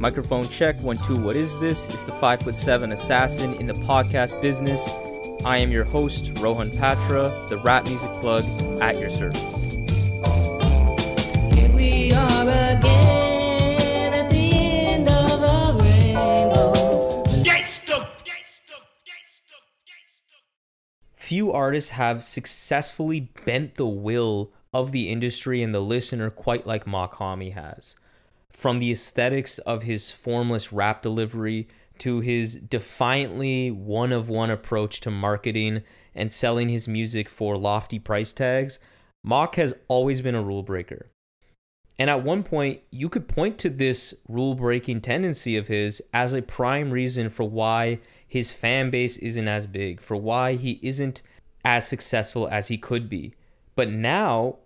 Microphone check, 1, 2, what is this? It's the 5'7" assassin in the podcast business. I am your host, Rohan Patra, the rap music plug at your service. Here we are again at the end of a rainbow. Few artists have successfully bent the will of the industry and the listener quite like Mach-Hommy has. From the aesthetics of his formless rap delivery to his defiantly one-of-one approach to marketing and selling his music for lofty price tags, Mach has always been a rule breaker. And at one point, you could point to this rule-breaking tendency of his as a prime reason for why his fan base isn't as big, for why he isn't as successful as he could be. But now,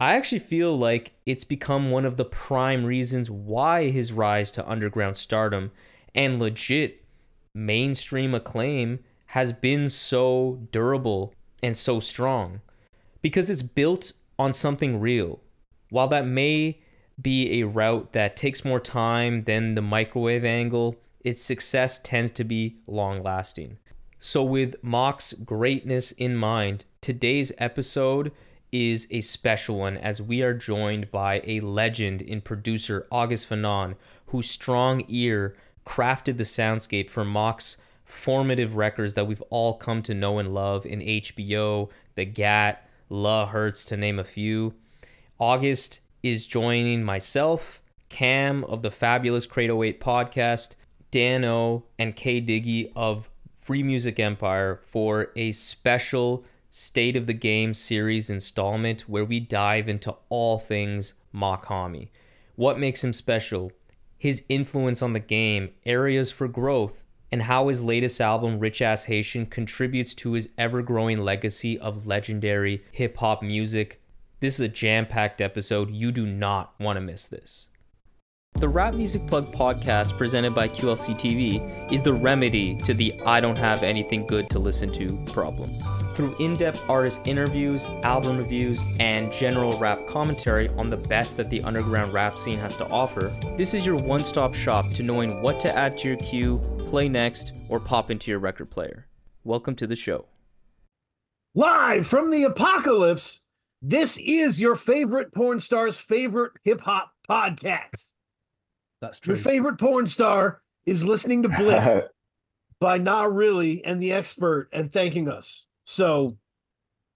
I actually feel like it's become one of the prime reasons why his rise to underground stardom and legit mainstream acclaim has been so durable and so strong. Because it's built on something real. While that may be a route that takes more time than the microwave angle, its success tends to be long-lasting. So with Mach's greatness in mind, today's episode is a special one as we are joined by a legend in producer AUGUST FREAKING, whose strong ear crafted the soundscape for Mach's formative records that we've all come to know and love in HBO, The Gat, La Hertz, to name a few. AUGUST is joining myself, Kam of the fabulous Crate 08 podcast, Dan O, and K Diggy of Freemusicempire for a special State of the Game series installment where we dive into all things Mach-Hommy. What makes him special, his influence on the game, areas for growth, and how his latest album, Rich Ass Haitian, contributes to his ever-growing legacy of legendary hip-hop music. This is a jam-packed episode. You do not want to miss this. The Rap Music Plug podcast presented by QLC TV is the remedy to the I don't have anything good to listen to problem. Through in-depth artist interviews, album reviews, and general rap commentary on the best that the underground rap scene has to offer, this is your one-stop shop to knowing what to add to your queue, play next, or pop into your record player. Welcome to the show. Live from the apocalypse, this is your favorite porn star's favorite hip-hop podcast. That's true. Your favorite porn star is listening to Blip by Not Really and The Expert and thanking us. So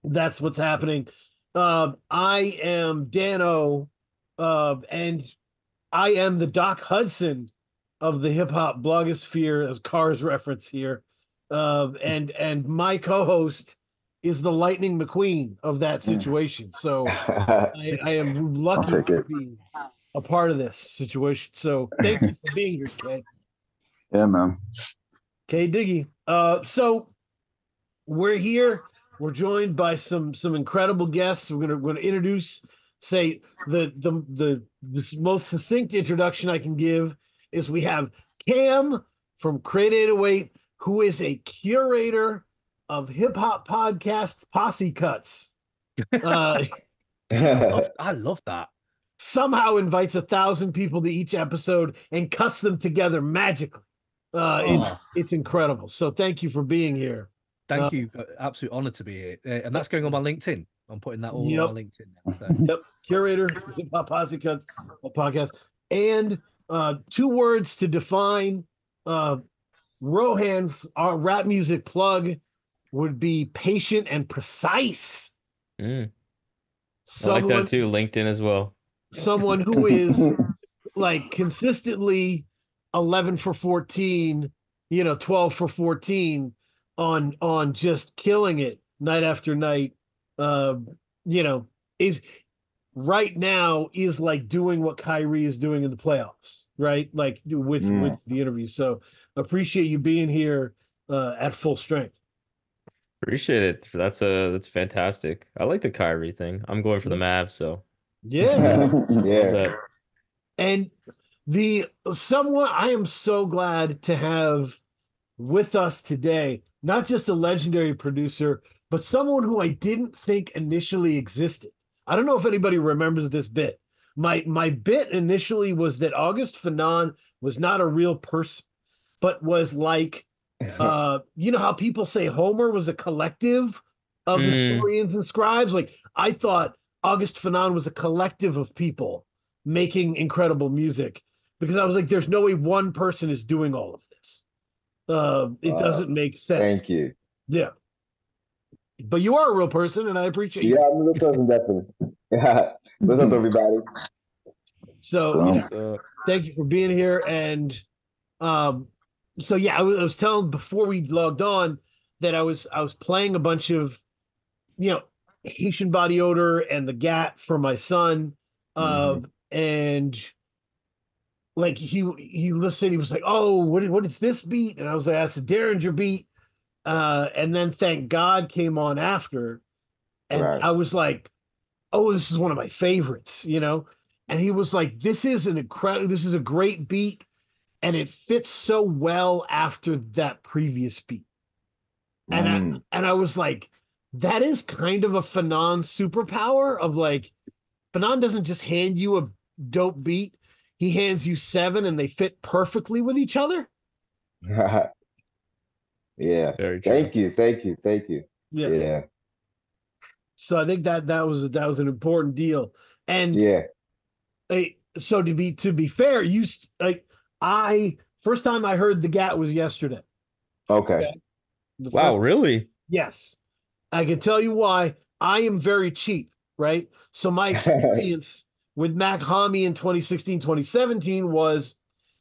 that's what's happening. I am Dano, and I am the Doc Hudson of the hip-hop blogosphere, as Cars reference here. And my co-host is the Lightning McQueen of that situation. So I am lucky to be a part of this situation. So thank you for being here, Kay. Yeah, man. K Diggy. So we're here. We're joined by some incredible guests. We're gonna introduce, say the most succinct introduction I can give is we have Kam from Crate 808, who is a curator of hip hop podcast Posse Cuts. I love that. Somehow invites 1,000 people to each episode and cuts them together magically. It's incredible. So thank you for being here. Thank you. Absolute honor to be here. And that's going on my LinkedIn. I'm putting that all on my LinkedIn now. So. Yep. Curator, Hip Hop Posse Cut podcast. And 2 words to define Rohan, our rap music plug, would be patient and precise. I like that too. LinkedIn as well. Someone who is like consistently 11 for 14, 12 for 14 on just killing it night after night. Is right now is like doing what Kyrie is doing in the playoffs, right? Like with the interview. So appreciate you being here at full strength. Appreciate it. That's fantastic. I like the Kyrie thing. I'm going for the Mavs, so yeah. Yeah. And someone I am so glad to have with us today, not just a legendary producer, but someone who I didn't think initially existed. I don't know if anybody remembers this bit, My bit initially was that August Fanon was not a real person, but was like, you know how people say Homer was a collective of Mm, historians and scribes? Like, I thought August Fanon was a collective of people making incredible music because I was like, there's no way one person is doing all of this. It doesn't make sense. Thank you. Yeah. But you are a real person, and I appreciate Yeah, you. I'm a real person, definitely. Yeah. What's up, everybody? So, So, yeah, thank you for being here. And um, so yeah, I was telling before we logged on that I was playing a bunch of, you know, Haitian body odor and the GAT for my son. mhm. And like he listened, he was like, "Oh, what is this beat?" And I was like, "That's a Derringer beat." And then Thank God came on after, and Right. I was like, "Oh, this is one of my favorites," you know. And he was like, "This is an incredible, this is a great beat, and it fits so well after that previous beat." And Mm. I was like, that is kind of a Fanon superpower of like, Fanon doesn't just hand you a dope beat, he hands you seven and they fit perfectly with each other. Yeah. very true. Thank you. Thank you. Thank you. Yeah. Yeah. So I think that was an important deal. And Yeah. so to be fair, like I first time I heard the GAT was yesterday. Okay. Okay. The Wow, first really? Yes. I can tell you why. I am very cheap, right? So my experience with Mach-Hommy in 2016, 2017 was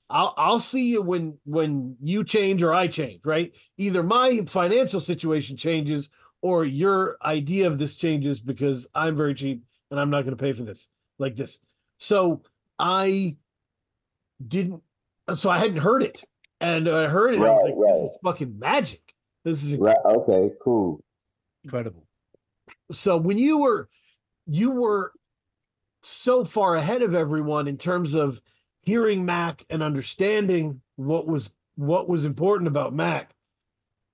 I'll see you when you change or I change, right? Either my financial situation changes or your idea of this changes because I'm very cheap and I'm not going to pay for this like this. So I didn't so I hadn't heard it. And I heard it, I was Right, like, this right, is fucking magic. This is right. Okay, cool. Incredible. so when you were so far ahead of everyone in terms of hearing Mac and understanding what was important about Mac.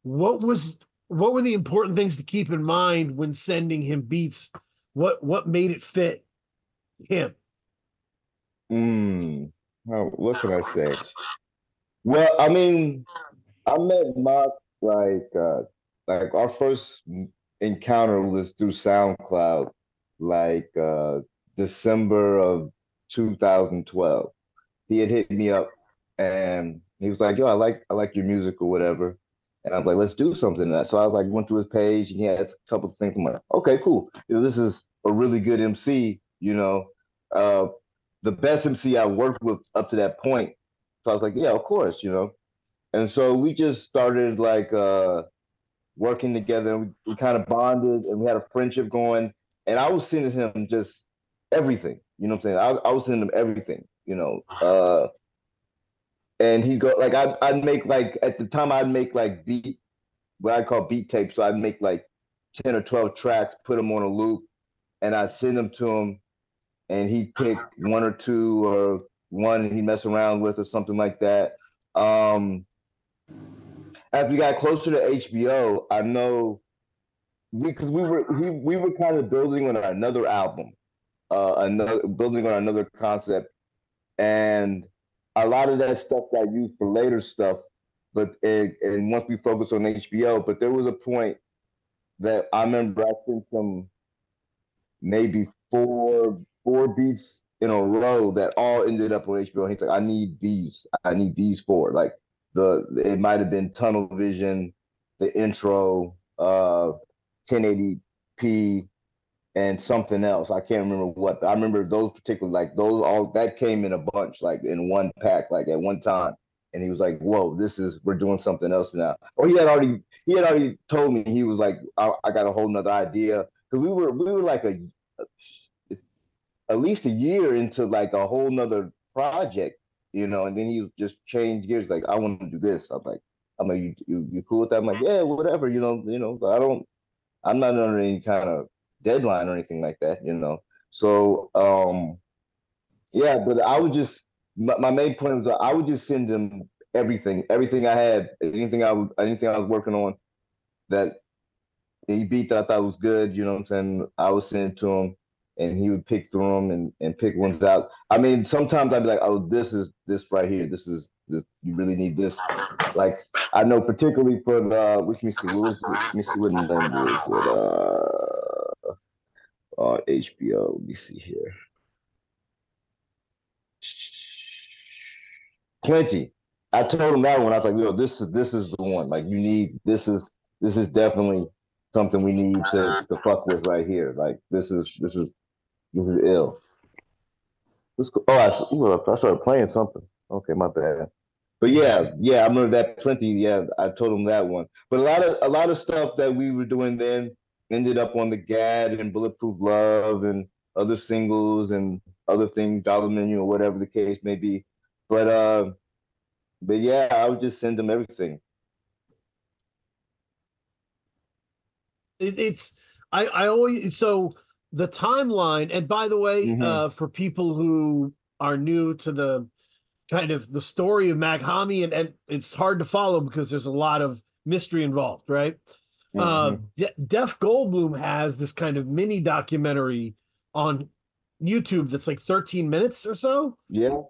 What was what were the important things to keep in mind when sending him beats? What made it fit him? What can I say? Well, I mean, I met Mark like our first encounter was through SoundCloud, like December of 2012. He had hit me up and he was like, "Yo, I like your music or whatever." And I'm like, "Let's do something." So I was like, went through his page and he had a couple of things. I'm like, "Okay, cool. You know, this is a really good MC. You know, uh, the best MC I worked with up to that point." So I was like, "Yeah, of course." You know, and so we just started like working together. And we kind of bonded and we had a friendship going. And I was sending him just everything. You know what I'm saying? I was sending him everything. You know, and he'd go like I'd make like at the time I'd make like what I call beat tapes. So I'd make like 10 or 12 tracks, put them on a loop, and I'd send them to him, and he'd pick one or two or one he'd mess around with or something like that. Um, as we got closer to HBO, I know because we were kind of building on another album, another building on another concept, and a lot of that stuff got used for later stuff. But and once we focused on HBO, but there was a point that I remember I sent some maybe four beats in a row that all ended up on HBO. And he's like, I need these four. Like it might have been Tunnel Vision, the intro, 1080p, and something else. I can't remember what. I remember those particular like those all that came in a bunch, like in one pack, like at one time. And he was like, "Whoa, we're doing something else now." Or he had already told me he was like, I got a whole nother idea because we were like at least a year into like a whole nother project, you know. And then he just changed gears, like, "I want to do this." I'm like, you cool with that?" I'm like, "Yeah, whatever, you know. I'm not under any kind of deadline or anything like that, you know." So yeah, but I would just my main point was that I would just send him everything I had, anything I was working on that he beat that I thought was good, you know what I'm saying? I would send it to him and he would pick through them and pick ones out. I mean, sometimes I'd be like, oh, this is this right here. This is this. You really need this. Like I know particularly for the. Let me see. What was it? Let me see what name was it. HBO. Let me see here. Plenty. I told him that one. I was like, yo, this is the one. Like you need this is definitely something we need to fuck with right here. Like this is ill. I started playing something. Okay, my bad. But yeah, I remember that plenty. Yeah, I told him that one. But a lot of stuff that we were doing then ended up on the GAD and Bulletproof Love and other singles and other things, Dollar Menu or whatever the case may be. But yeah, I would just send them everything. It's I always so the timeline, and by the way, for people who are new to the kind of the story of Mach-Hommy, and it's hard to follow because there's a lot of mystery involved, right? Def Goldblum has this kind of mini documentary on YouTube that's like 13 minutes or so. Yeah.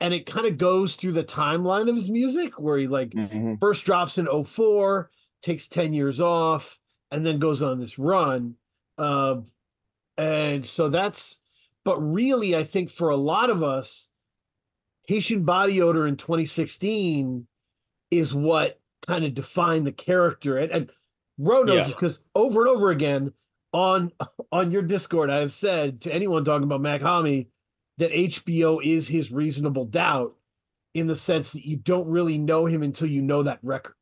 And it kind of goes through the timeline of his music where he like first drops in 04, takes 10 years off, and then goes on this run. And so but really, I think for a lot of us, Haitian Body Odor in 2016 is what kind of defined the character. And Ro knows this because over and over again on your Discord, I have said to anyone talking about Mach-Hommy that HBO is his Reasonable Doubt in the sense that you don't really know him until you know that record.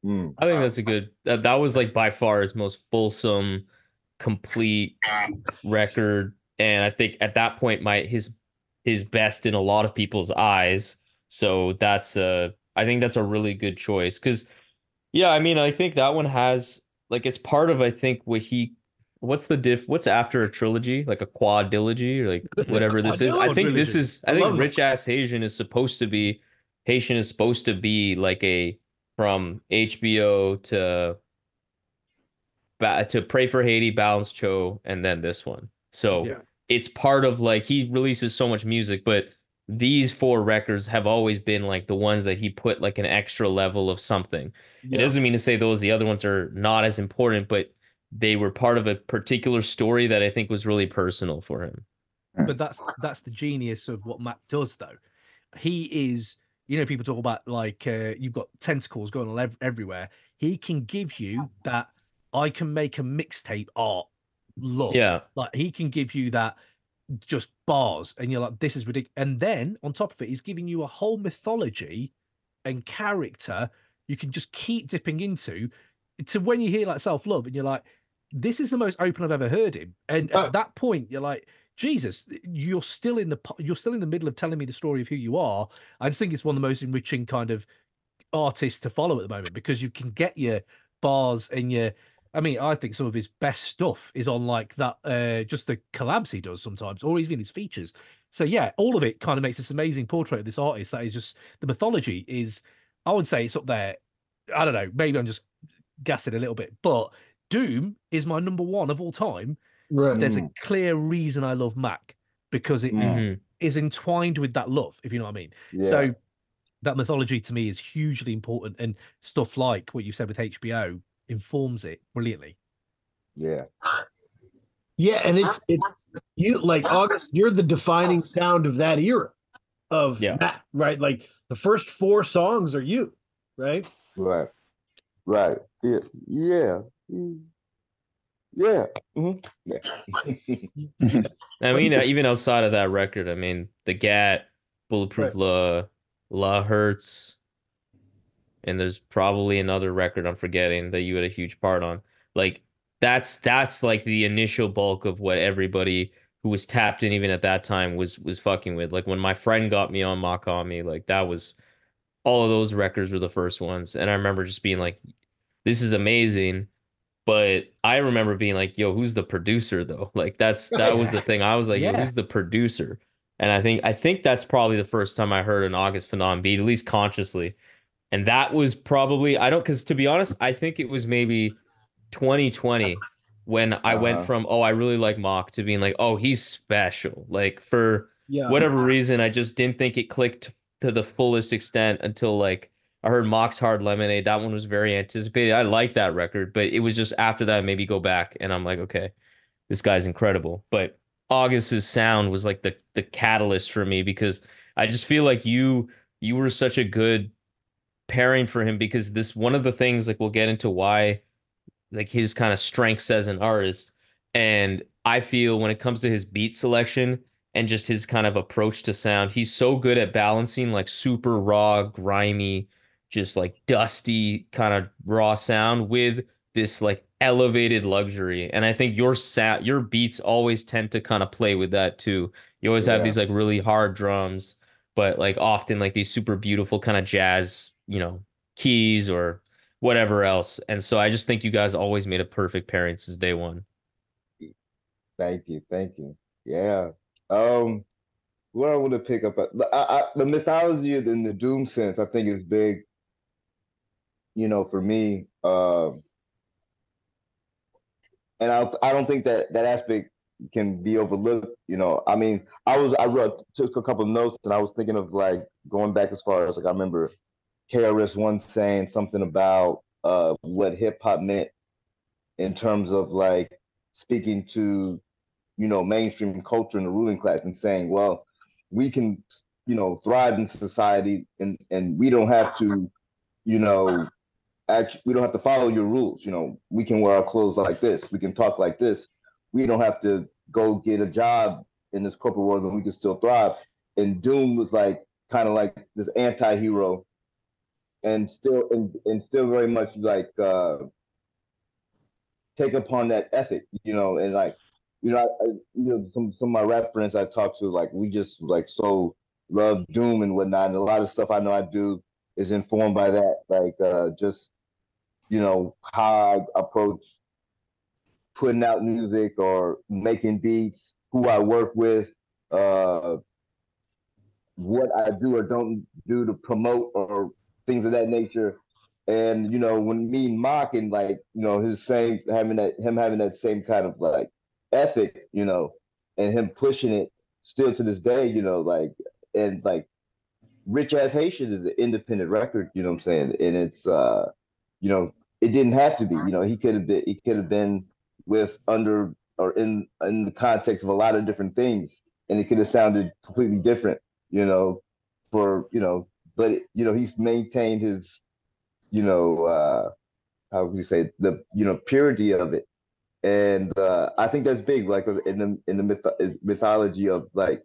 I think that's a good, that was like by far his most fulsome, complete record. And I think at that point, his best in a lot of people's eyes. So I think that's a really good choice. Cause yeah, I mean, I think that one has like, it's part of, I think what's after a trilogy, like a quadrilogy or like whatever this is. I think Rich Ass Haitian is supposed to be like from HBO to Pray for Haiti, Balance Cho, and then this one. So it's part of like he releases so much music, but these 4 records have always been like the ones that he put like an extra level of something. It doesn't mean to say the other ones are not as important, but they were part of a particular story that I think was really personal for him. But that's the genius of what Mac does, though. He is, people talk about like you've got tentacles going on everywhere. He can give you that. I can make a mixtape art look. Yeah, like he can give you that just bars, and you're like, this is ridiculous. And then on top of it, he's giving you a whole mythology and character you can just keep dipping into. To when you hear like Self Love, and you're like, this is the most open I've ever heard him. And at that point, you're like, Jesus, you're still in the middle of telling me the story of who you are. I just think it's one of the most enriching kind of artists to follow at the moment because you can get your bars and your. I mean, I think some of his best stuff is on like that, just the collabs he does sometimes, or even his features. So yeah, all of it kind of makes this amazing portrait of this artist. That is just the mythology is. I would say it's up there. I don't know. Maybe I'm just gassing a little bit, but Doom is my number 1 of all time. Right. There's a clear reason I love Mac because it is entwined with that love, if you know what I mean. Yeah. So that mythology to me is hugely important, and stuff like what you said with HBO informs it brilliantly. Yeah. Yeah, and it's you like August, you're the defining sound of that era of Mac, right? Like the first 4 songs are you, right? Right. Yeah. Yeah. I mean, even outside of that record, I mean, the GAT, Bulletproof La Hurts, and there's probably another record I'm forgetting that you had a huge part on. Like that's like the initial bulk of what everybody who was tapped in even at that time was fucking with. Like when my friend got me on Mach-Hommy, like that was all of those records were the first ones, and I remember just being like, this is amazing. But I remember being like, yo, who's the producer though? Like that was the thing. I was like, yo, who's the producer? And I think that's probably the first time I heard an August Phenom beat, at least consciously. And that was probably, because to be honest, I think it was maybe 2020 when I went from, oh, I really like Mach to being like, oh, he's special. Like for Yeah. whatever reason, I just didn't think it clicked to the fullest extent until like I heard Mach's Hard Lemonade. That one was very anticipated. I like that record, but it was just after that maybe go back and I'm like, okay, this guy's incredible. But August's sound was like the catalyst for me because I just feel like you were such a good pairing for him because this one of the things like we'll get into why like his kind of strengths as an artist. And I feel when it comes to his beat selection and just his kind of approach to sound, he's so good at balancing like super raw, grimy, just like dusty kind of raw sound with this like elevated luxury. And I think your beats always tend to kind of play with that too. You always have Yeah. these like really hard drums, but like often like these super beautiful kind of jazz, keys or whatever else. And so I just think you guys always made a perfect pairing since day one. Thank you, thank you. Yeah. What I want to pick up, the mythology in the doom sense, I think is big. For me. And I don't think that aspect can be overlooked. I mean, took a couple of notes, and I was thinking of like going back as far as like I remember KRS One saying something about what hip hop meant in terms of like speaking to mainstream culture and the ruling class and saying, well, we can thrive in society and we don't have to we don't have to follow your rules. We can wear our clothes like this. We can talk like this. We don't have to go get a job in this corporate world and we can still thrive. And Doom was like kind of like this anti-hero and still very much like take upon that ethic, and like, some of my rap friends I talk to, like we just like so love Doom and whatnot. And a lot of stuff I know I do is informed by that, like just how I approach putting out music or making beats, who I work with, what I do or don't do to promote or things of that nature. And when me and Mock and like his same having that same kind of like ethic, and him pushing it still to this day, like and like Rich Ass Haitian is an independent record, you know what I'm saying? And it's it didn't have to be. He could have been with under or in the context of a lot of different things, and it could have sounded completely different. For but he's maintained his how would you say the purity of it, and I think that's big. Like in the mythology of like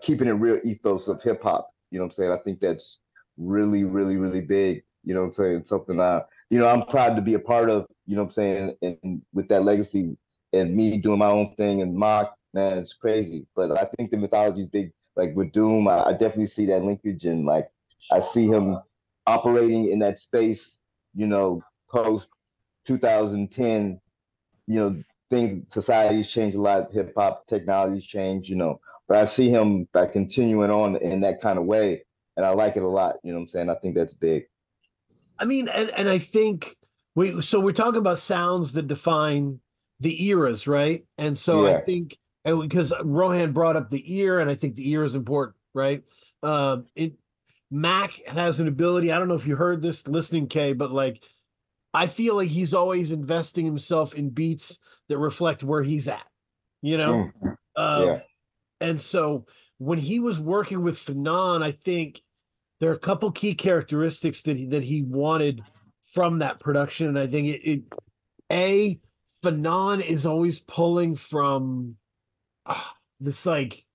keeping it real ethos of hip hop. You know what I'm saying? I think that's really, really, really big. You know what I'm saying? Something I'm proud to be a part of, you know what I'm saying? And with that legacy and me doing my own thing and Mock, man, it's crazy. But I think the mythology is big. Like with Doom, I definitely see that linkage and like I see him operating in that space, post 2010, things, society's changed a lot, hip hop, technology's changed, but I see him like continuing on in that kind of way. And I like it a lot, you know what I'm saying? I think that's big. I mean, and I think we're talking about sounds that define the eras, right? And so I Yeah. think, and because Rohan brought up the ear, and I think the ear is important, right? Mac has an ability. I don't know if you heard this listening, Kay, but like I feel like he's always investing himself in beats that reflect where he's at, you know? Yeah. And so when he was working with Fanon, I think there are a couple key characteristics that he wanted from that production. And I think Fanon is always pulling from this like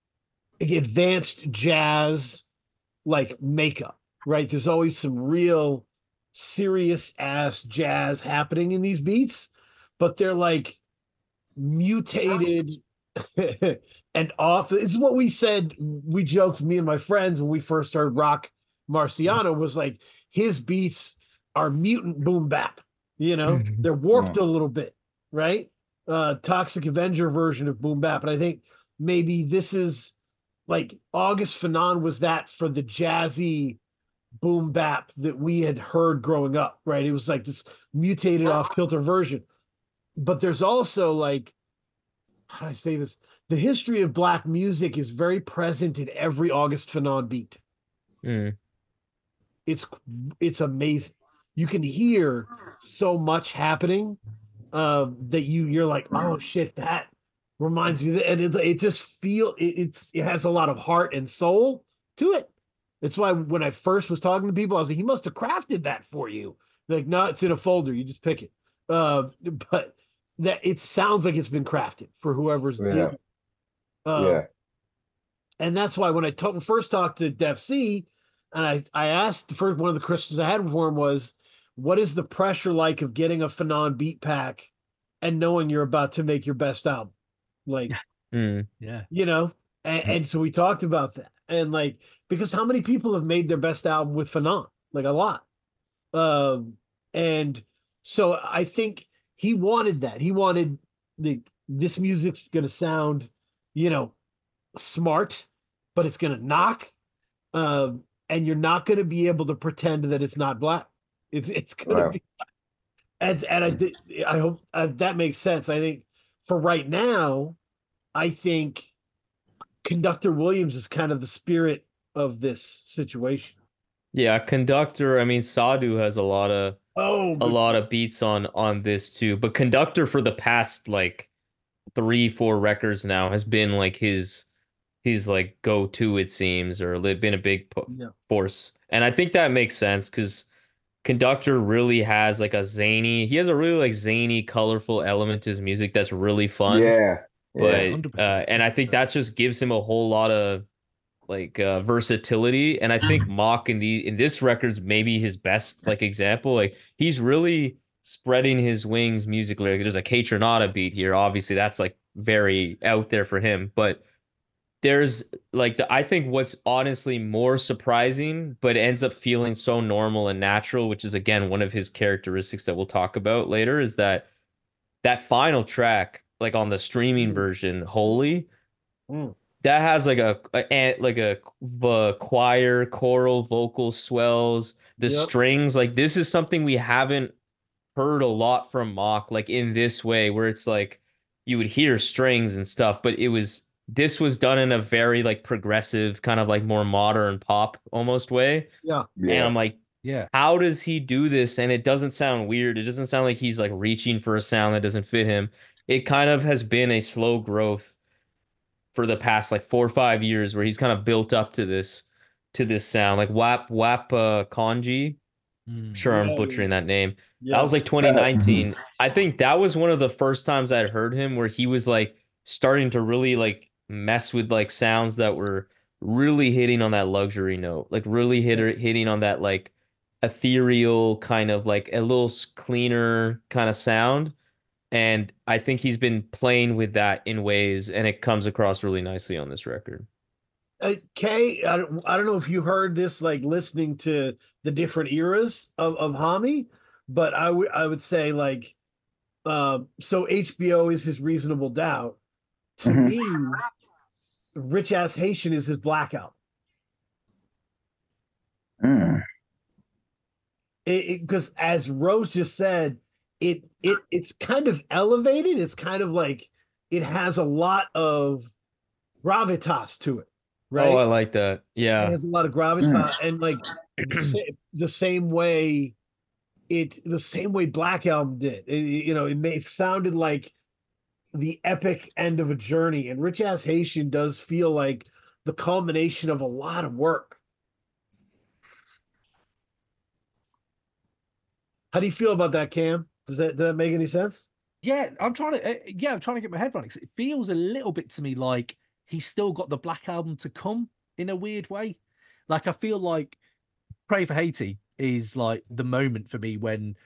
advanced jazz, like makeup, right? There's always some real serious ass jazz happening in these beats, but they're like mutated and off. It's what we said. We joked, me and my friends, when we first started Rock Marciano, was like his beats are mutant boom bap. They're warped a little bit, right? Toxic Avenger version of boom bap. And I think maybe this is like August Fanon was that for the jazzy boom bap that we had heard growing up, right? It was like this mutated off kilter version. but there's also like, how do I say this? The history of black music is very present in every August Fanon beat. Mm. It's it's amazing. You can hear so much happening that you're like, oh shit, that reminds me, and it just it has a lot of heart and soul to it. That's why when I first was talking to people, I was like, he must have crafted that for you. Like, no, it's in a folder. You just pick it. But that it sounds like it's been crafted for whoever's Yeah. yeah. And that's why when I first talked to Def C, and I asked, the first one of the questions I had for him was, what is the pressure like of getting a Fanon beat pack and knowing you're about to make your best album? Like, Yeah. you know, and so we talked about that. And like, because how many people have made their best album with Fanon? Like a lot. And so I think he wanted that. He wanted this music's gonna sound, you know, smart, but it's gonna knock. And you're not gonna be able to pretend that it's not black. It's gonna be, and I hope that makes sense. I think for right now, I think Conductor Williams is kind of the spirit of this situation. Yeah, Conductor, I mean, Sadhu has a lot of Oh, beats on this too, but Conductor for the past like 3-4 records now has been like his like go-to, it seems, or been a big yeah. force. And I think that makes sense because Conductor really has like he has a really like zany, colorful element to his music that's really fun. Yeah. But 100%. and I think that just gives him a whole lot of like versatility. And I think Mach in this record's maybe his best like example. Like he's really spreading his wings musically. Like there's a K-Tronada beat here. Obviously, that's like very out there for him. But there's like I think what's honestly more surprising, but ends up feeling so normal and natural, which is again one of his characteristics that we'll talk about later, is that final track, like on the streaming version, Holy, Mm. that has like a choir, choral, vocal swells, the Yep. strings. Like this is something we haven't heard a lot from Mach, like in this way, where it's like you would hear strings and stuff, but this was done in a very like progressive, kind of like more modern pop almost way. Yeah. And Yeah. I'm like, Yeah. how does he do this? And it doesn't sound weird. It doesn't sound like he's like reaching for a sound that doesn't fit him. It kind of has been a slow growth for the past like 4 or 5 years where he's kind of built up to this sound. Like Wap Kanji. Sure, I'm Yeah, butchering that name. That yeah. was like 2019. I think that was one of the first times I'd heard him where he was like starting to really like mess with like sounds that were really hitting on that luxury note, like really hitting on that like ethereal kind of like a little cleaner kind of sound. And I think he's been playing with that in ways, and it comes across really nicely on this record. Kay, I don't know if you heard this, like listening to the different eras of Hami, but I would say like, so HBO is his Reasonable Doubt. To Mhm. me, Rich Ass Haitian is his Blackout. Mm. Because as Rose just said, it's kind of elevated. It's kind of like it has a lot of gravitas to it, right? Oh, I like that. It Yeah. has a lot of gravitas, and like the same way Black Album did. It sounded like the epic end of a journey, and Rich Ass Haitian does feel like the culmination of a lot of work. How do you feel about that, Cam? Does that make any sense? Yeah, I'm trying to get my head around it 'cause it feels a little bit to me like he's still got the Black Album to come in a weird way. Like I feel like Pray for Haiti is like the moment for me when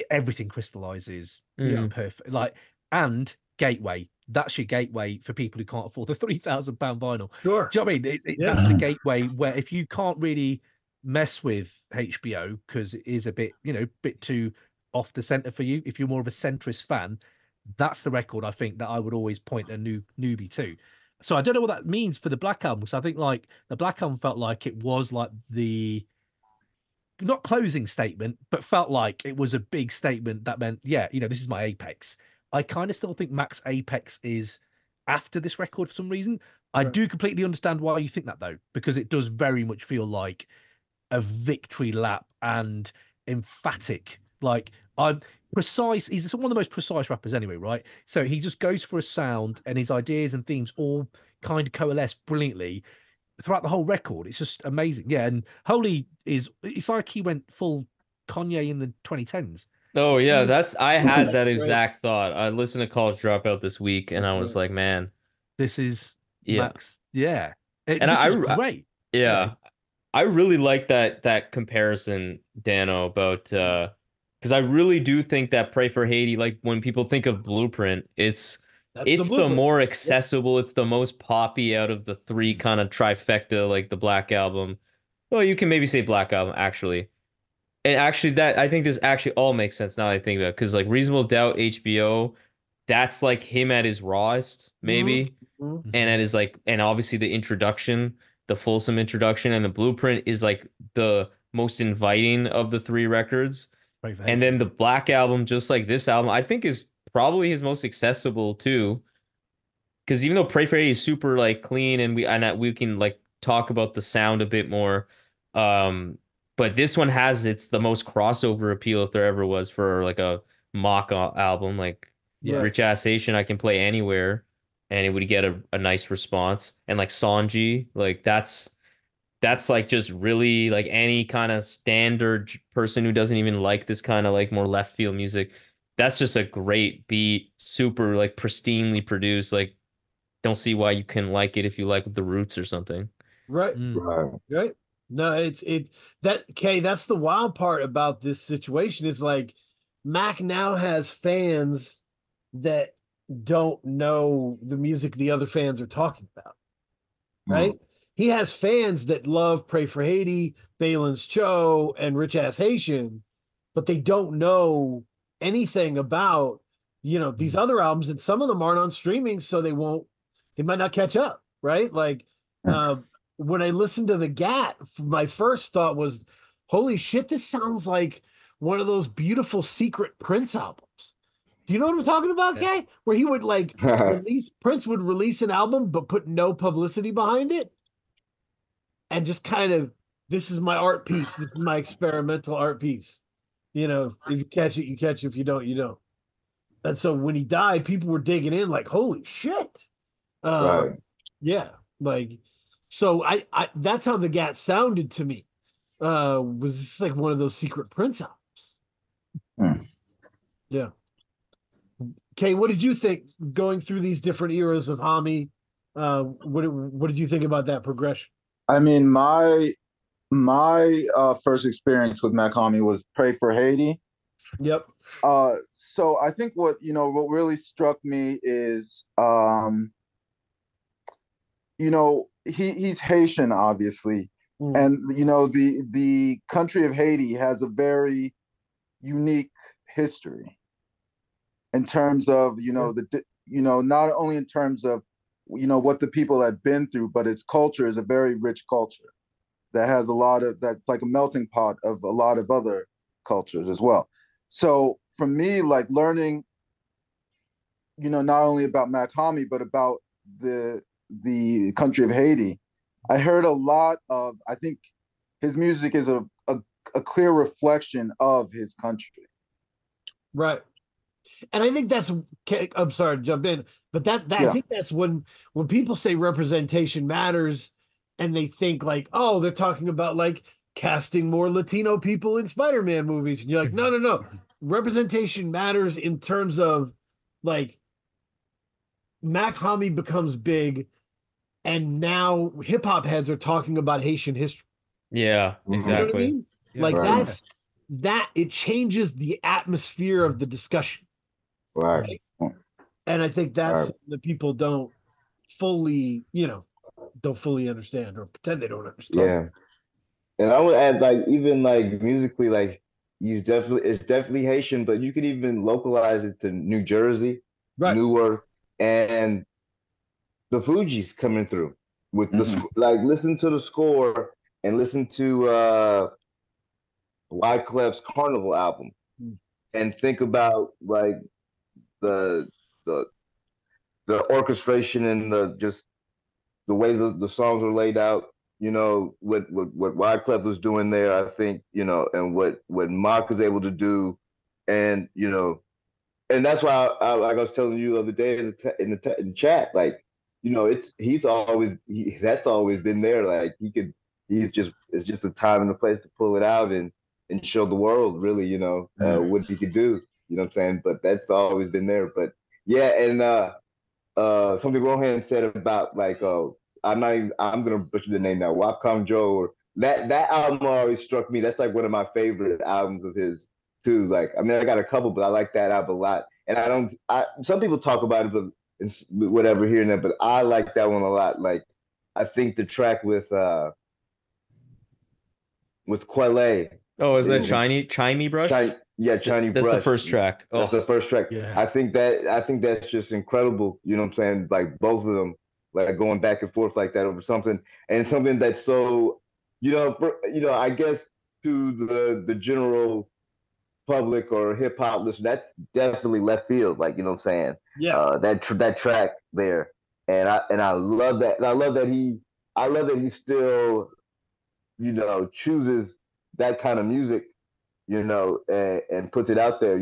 everything crystallizes. Mm. Perfect. Like, and Gateway. That's your gateway for people who can't afford the £3,000 vinyl. Sure. Do you know what I mean? That's the gateway where if you can't really mess with HBO because it is a bit, bit too off the center for you. If you're more of a centrist fan, that's the record I think that I would always point a newbie to. So I don't know what that means for the Black Album, because I think like the Black Album felt like it was like the not closing statement, but felt like it was a big statement that meant, this is my apex. I kind of still think Mac's apex is after this record for some reason. I do completely understand why you think that though, because it does very much feel like a victory lap and emphatic. Like I'm precise. He's one of the most precise rappers anyway, right? So he just goes for a sound and his ideas and themes all kind of coalesce brilliantly throughout the whole record. It's just amazing. Yeah. And Holy it's like he went full Kanye in the 2010s. Oh yeah, I had that That's great. exact thought. I listened to College Dropout this week, and I was like, man, This is yeah. Max. Yeah. And Which is great. Yeah. I really like that comparison, Dano, about because I really do think that Pray for Haiti, like when people think of Blueprint, it's the Blueprint. more accessible, it's the most poppy out of the three kind of trifecta, like the Black Album. Well, you can maybe say Black Album, actually. And actually, that I think this actually all makes sense now that I think about it, because like Reasonable Doubt, HBO, that's like him at his rawest, maybe, Mhm. and at his like, and obviously the introduction, the fulsome introduction, and the Blueprint is like the most inviting of the three records. And then the Black Album, just like this album, I think is probably his most accessible too. Because even though Pray for Haiti is super like clean, and we can like talk about the sound a bit more, but this one has it's the most crossover appeal if there ever was for like a mock album. Like Rich Ass Haitian, I can play anywhere, and it would get a nice response. And like Sanji, like that's like just really like any kind of standard person who doesn't even like this kind of like more left field music. That's just a great beat, super like pristinely produced. Like, don't see why you couldn't like it if you like the Roots or something. Right. Right. No, that's the wild part about this situation is like Mac now has fans that don't know the music the other fans are talking about. Right? He has fans that love Pray for Haiti, Balin's Cho, and Rich Ass Haitian, but they don't know anything about, these other albums, and some of them aren't on streaming, so they might not catch up, right? Like, when I listened to the GAT, my first thought was, holy shit, this sounds like one of those beautiful secret Prince albums. Do you know what I'm talking about, Kay? Where he would Prince would release an album, but put no publicity behind it. And just kind of, this is my art piece. This is my experimental art piece. If you catch it, you catch it. If you don't, you don't. And so when he died, people were digging in like, holy shit. Right. Yeah. Like, so I that's how the GAT sounded to me. Was this like one of those secret Prince albums? Yeah. Kay, what did you think going through these different eras of Hommy? What did you think about that progression? I mean, my first experience with Mach-Hommy was Pray for Haiti. Yep. So I think what really struck me is he's Haitian, obviously, and the country of Haiti has a very unique history in terms of not only in terms of what the people have been through, but its culture is a very rich culture that has that's like a melting pot of a lot of other cultures as well. So for me, like learning, not only about Mach-Hommy, but about the country of Haiti, I heard a lot of, I think his music is a clear reflection of his country. Right. And I think that's, I'm sorry to jump in, but I think that's when people say representation matters and they think like, oh, they're talking about like casting more Latino people in Spider-Man movies. And you're like, no. Representation matters in terms of like Mach-Hommy becomes big and now hip hop heads are talking about Haitian history. Yeah, exactly. You know what I mean? Like it changes the atmosphere of the discussion. Right. And I think that's that people don't fully understand or pretend they don't understand. Yeah. And I would add like even like musically, like it's definitely Haitian, but you could even localize it to New Jersey, Newark, and the Fugees coming through with the like listen to the score and listen to Wyclef's Carnival album and think about like the the the orchestration and the way the songs are laid out, what Wyclef was doing there, I think, and what Mark was able to do, and and that's why like I was telling you the other day in the chat, like, that's always been there. Like it's just the time and the place to pull it out and show the world really, what he could do. You know what I'm saying? But that's always been there. But yeah, and something Rohan said about like I'm gonna butcher the name now, Wapcom Joe, or that album always struck me. That's like one of my favorite albums of his too. Like, I mean, I got a couple, but I like that album a lot. And some people talk about it, but it's whatever here and there, but I like that one a lot. Like, I think the track with Quelle. Oh, is that Chimey Brush? Yeah, Chimey Brush. That's the first track. That's the first track. Yeah. I think that's just incredible. You know what I'm saying? Like both of them, like going back and forth like that over something, and something that's so, I guess to the general public or hip hop listener, that's definitely left field. Like, you know what I'm saying? Yeah. That track there, and I love that. And I love that he still, chooses that kind of music, and puts it out there.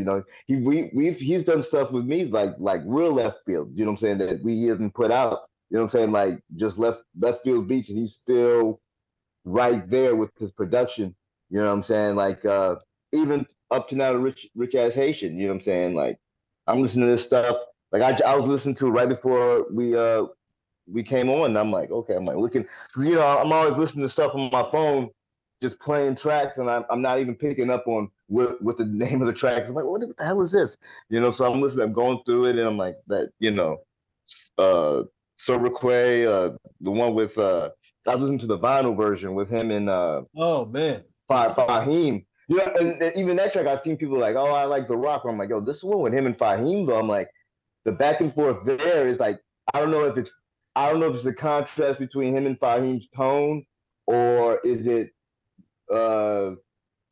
He's done stuff with me like real left field. You know what I'm saying? That he hasn't put out. You know what I'm saying? Like just left field beats, and he's still right there with his production. You know what I'm saying? Like even up to now, Rich Ass Haitian. You know what I'm saying? Like I'm listening to this stuff. Like I was listening to it right before we came on, and I'm like, okay, I'm like looking. I'm always listening to stuff on my phone, just playing tracks, and I'm not even picking up on what the name of the track is. I'm like, what the hell is this? So I'm listening, I'm going through it, and I'm like, that, Sobriquet, the one with I was listening to the vinyl version with him and Oh man. Fahim. And even that track, I've seen people like, oh, I like the rock. I'm like, yo, this one with him and Fahim though. I'm like, the back and forth there is like, I don't know if it's a contrast between him and Fahim's tone, or is it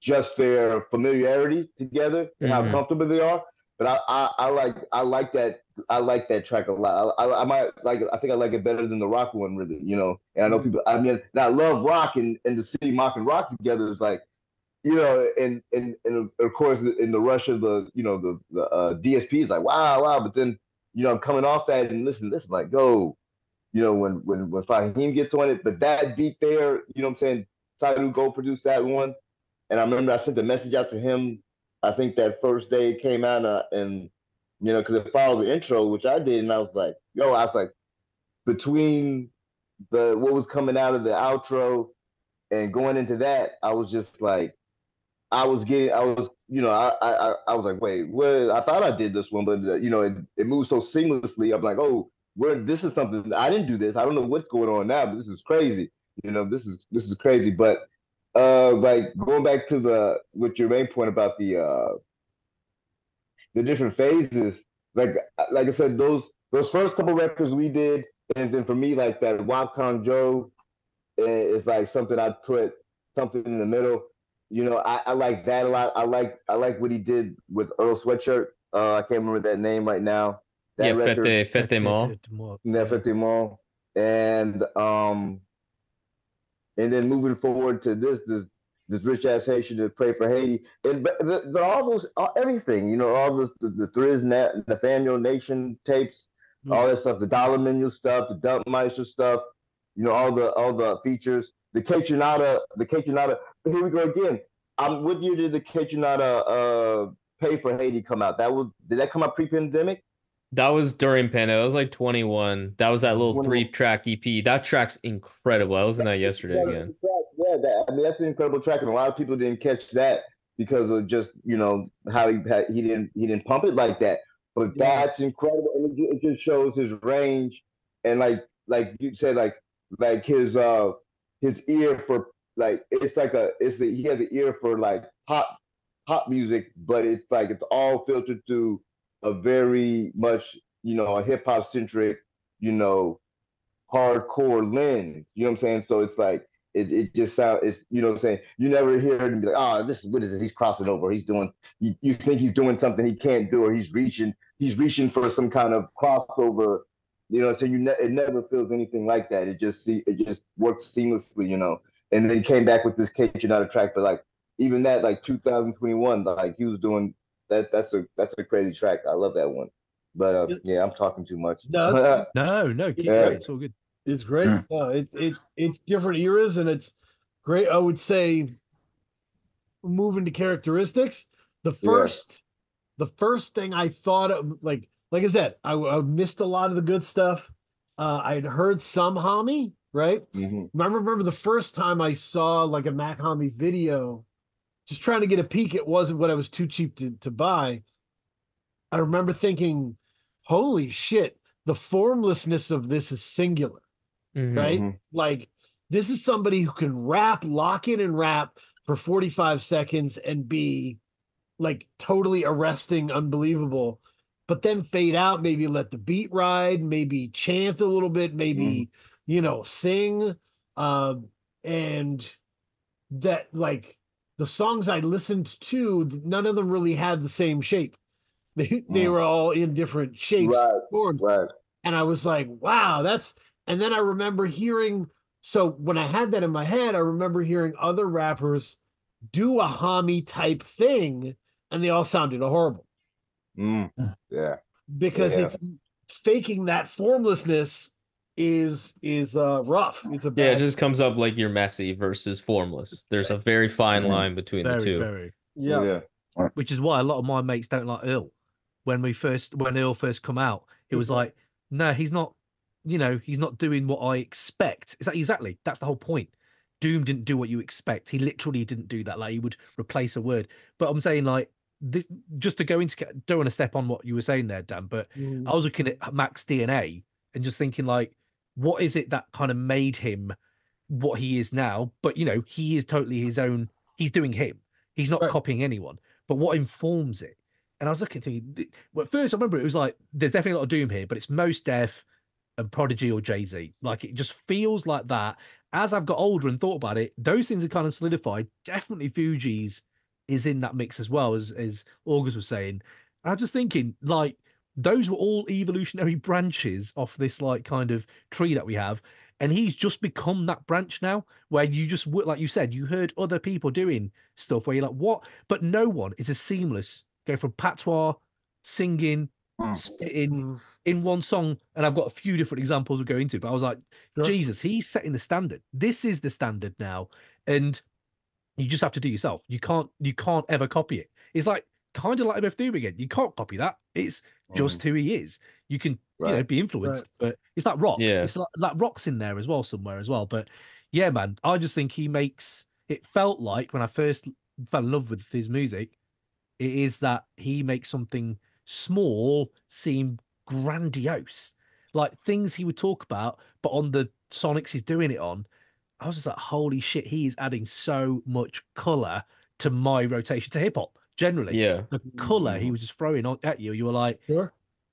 just their familiarity together and how comfortable they are. But I like that track a lot. I think I like it better than the rock one, really. And I know people. I mean, and I love rock, and to see Mach and rock together is like, and of course in the rush of the DSP is like wow. But then I'm coming off that and listen, like go, when Fahim gets on it, but that beat there, you know what I'm saying? Sadu Go produced that one, and I remember I sent a message out to him. I think that first day it came out, and because it followed the intro, which I did, and I was like, between what was coming out of the outro and going into that, I was just like, I was like, wait, what? I thought I did this one, but it moved so seamlessly. I'm like, oh, this is something I didn't do this. I don't know what's going on now, but this is crazy. This is crazy. But like going back to with your main point about the different phases, like I said, those first couple records we did, and then for me, like that Wapcom Joe is like something I'd put something in the middle. I like that a lot. I like what he did with Earl Sweatshirt. I can't remember that name right now. That record, Fete Mo. Fete Mo. And then moving forward to this Rich Ass Haitian to Pray for Haiti, but all those, everything, all the Thriz Nathaniel Nation tapes, all that stuff, the Dollar Menu stuff, the Dumpmeister stuff, all the features, the Kaytranada. Here we go again. What year did the Kaytranada Pay for Haiti come out? Did that come out pre-pandemic? That was during pandemic. That was like 21. That was that little 3-track EP. That track's incredible. I listened to that yesterday again. Yeah, that's an incredible track, and a lot of people didn't catch that because of just how he didn't pump it like that. But that's incredible, and it just shows his range, and like you said, like his ear for like he has an ear for like pop music, but it's like it's all filtered through a very much, a hip hop centric, hardcore lens. You know what I'm saying? So it's like it just sounds, it's, you know what I'm saying? You never hear it and be like, oh, what is this? He's crossing over. He's doing, you think he's doing something he can't do, or he's reaching. he's reaching for some kind of crossover, so it never feels anything like that. It just works seamlessly, And then he came back with this Cage Another track, but like even that, like 2021, like he was doing that. That's a crazy track. I love that one. But yeah, I'm talking too much. No, it's, No, keep Yeah. going. It's all good. it's great. No, it's different eras, and it's great. I would say, moving to characteristics, the first thing I thought of, like I said, I missed a lot of the good stuff. I'd heard some Hommy, right? Mhm. I remember the first time I saw like a Mach-Hommy video, just trying to get a peek. It wasn't what I was too cheap to buy. I remember thinking, holy shit, the formlessness of this is singular, right? Mhm. Like, this is somebody who can rap, lock in and rap for 45 seconds and be like totally arresting, unbelievable, but then fade out, maybe let the beat ride, maybe chant a little bit, maybe, sing. And that, like, the songs I listened to, none of them really had the same shape. They were all in different shapes, Right, forms. right. And I was like, wow, and then I remember hearing, so when I had that in my head, I remember hearing other rappers do a Hommy type thing, and they all sounded horrible Yeah. because Yeah. it's faking that formlessness is rough. It's a Yeah, it bad. just comes up like you're messy versus formless. There's a very fine line between the Very, two. very. Yeah. Which is why a lot of my mates don't like Earl. When Earl first come out, it was like, no, he's not, he's not doing what I expect. It's like, exactly, that's the whole point. Doom didn't do what you expect. He literally didn't do that. Like, he would replace a word. But I'm saying, like, just to go into, don't want to step on what you were saying there, Dan, but I was looking at Mac's DNA and just thinking, like, what is it that kind of made him what he is now? But, he is totally his own. He's doing him. He's not copying anyone. But what informs it? And I was looking, thinking, well, at first I remember it was like, there's definitely a lot of Doom here, but it's Mos Def and Prodigy or Jay-Z. Like, it just feels like that. As I've got older and thought about it, those things are kind of solidified. Definitely Fugees is in that mix as well, as August was saying. And I'm just thinking, like, those were all evolutionary branches off this, like, kind of tree that we have. And he's just become that branch now, where you just, like you said, you heard other people doing stuff where you're like, what? But no one is as seamless. Go from patois, singing, spitting in one song. And I've got a few different examples we'll go into, but I was like, Jesus, he's setting the standard. This is the standard now. And you just have to do yourself. You can't ever copy it. It's like kind of like MF Doom again. You can't copy that. It's just who he is. You can, be influenced, but it's like rock. Yeah. It's like rock's in there as well, somewhere as well. But yeah, man, I just think he makes it felt like when I first fell in love with his music, it is that he makes something small seem grandiose. Like things he would talk about, but on the Sonics he's doing it on, I was just like, holy shit, he is adding so much color to my rotation to hip hop generally. Yeah. The color he was just throwing on at you. You were like,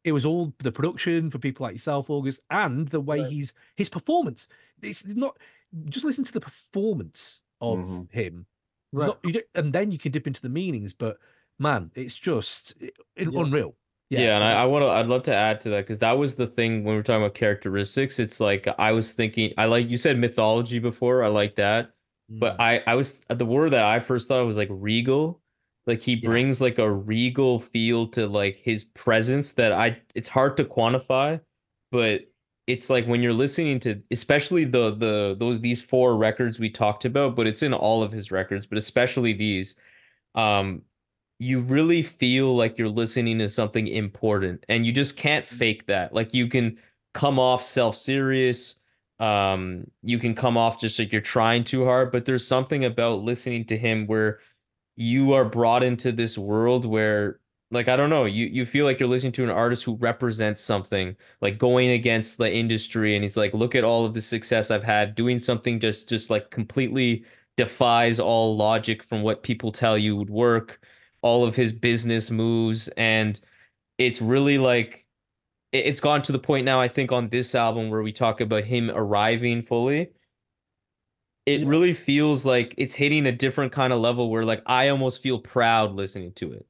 it was all the production for people like yourself, August, and the way his performance. It's not just listen to the performance of him. Not, and then you can dip into the meanings, but man, it's just unreal. Yeah, and I'd love to add to that because that was the thing when we were talking about characteristics. It's like I was thinking, I like you said mythology before. I like that, but I was the word that I first thought was like regal. Like he brings like a regal feel to like his presence that it's hard to quantify, but it's like when you're listening to especially these four records we talked about, but it's in all of his records, but especially these. You really feel like you're listening to something important and you just can't fake that. Like you can come off self-serious. You can come off just like you're trying too hard, but there's something about listening to him where you are brought into this world where like, I don't know, you feel like you're listening to an artist who represents something like going against the industry. And he's like, look at all of the success I've had doing something just like completely defies all logic from what people tell you would work, all of his business moves. And it's really like it's gone to the point now, I think, on this album where we talk about him arriving fully. It really feels like it's hitting a different kind of level where like I almost feel proud listening to it.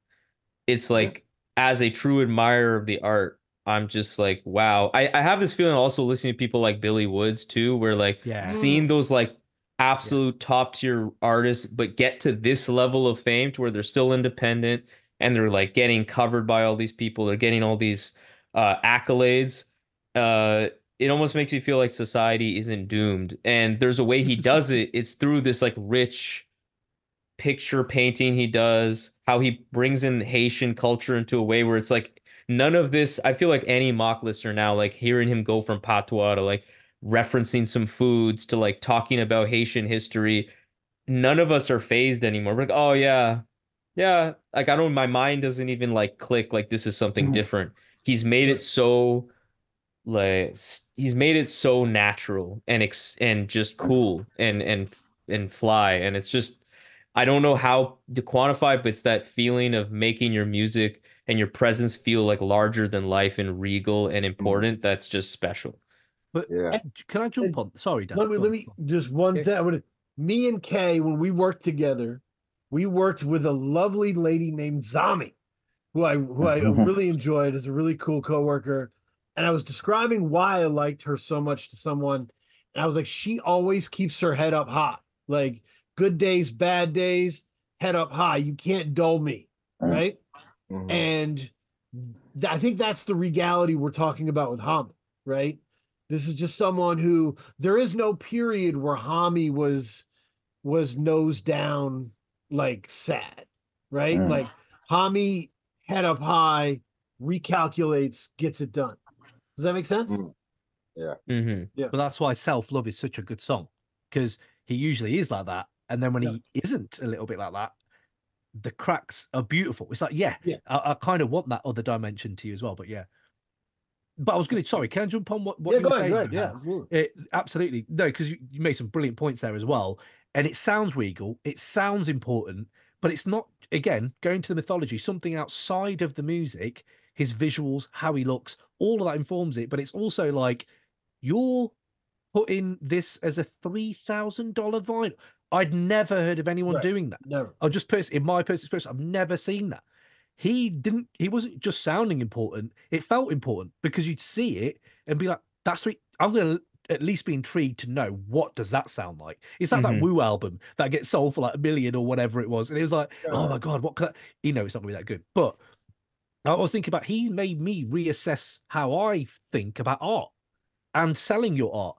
It's like as a true admirer of the art, I'm just like, wow. I have this feeling also listening to people like Billy Woods too, where like Yeah. seeing those like absolute Yes. top tier artists, but get to this level of fame to where they're still independent and they're like getting covered by all these people. They're getting all these accolades. It almost makes you feel like society isn't doomed. And there's a way he does it. It's through this like rich picture painting he does, how he brings in Haitian culture into a way where it's like none of this. I feel like any mock listener now, like hearing him go from patois to like referencing some foods to like talking about Haitian history, none of us are phased anymore. We're like, oh yeah, yeah. Like I don't, my mind doesn't even like click like this is something different. He's made it so he's made it so natural and and just cool and fly, and it's just I don't know how to quantify, but it's that feeling of making your music and your presence feel like larger than life and regal and important. That's just special. But Yeah. can I jump And on? Sorry, Dan. let me Go let on, me go on. just one Yeah. thing. Me and Kay, when we worked together, we worked with a lovely lady named Zami, who I really enjoyed as a really cool coworker. And I was describing why I liked her so much to someone, and I was like, she always keeps her head up high. Like good days, bad days, head up high. You can't dull me, right? Mhm. And I think that's the regality we're talking about with Hami, right? This is just someone who there is no period where Hami was nose down, like sad, right? Mm. Like Hami head up high, recalculates, gets it done. Does that make sense? Mm. Yeah. Mm-hmm. But that's why Self Love is such a good song, because he usually is like that. And then when Yeah. he isn't a little bit like that, the cracks are beautiful. It's like, yeah, Yeah. I kind of want that other dimension to you as well. But yeah. But I was going to, sorry, can I jump on what Yeah, you were go saying? ahead. Yeah, Johan? absolutely. Absolutely. No, because you made some brilliant points there as well. And it sounds regal, it sounds important, but it's not, again, going to the mythology, something outside of the music, his visuals, how he looks, all of that informs it. But it's also like, you're putting this as a $3,000 vinyl. I'd never heard of anyone Right. doing that. Never. I'll just in my personal experience, I've never seen that. He wasn't just sounding important, it felt important because you'd see it and be like, that's sweet. I'm gonna at least be intrigued to know what does that sound like. It's like that Mhm. Woo album that gets sold for like 1 million or whatever it was. And it was like, oh my God, what could that? You know, it's not gonna be that good. But I was thinking about he made me reassess how I think about art and selling your art.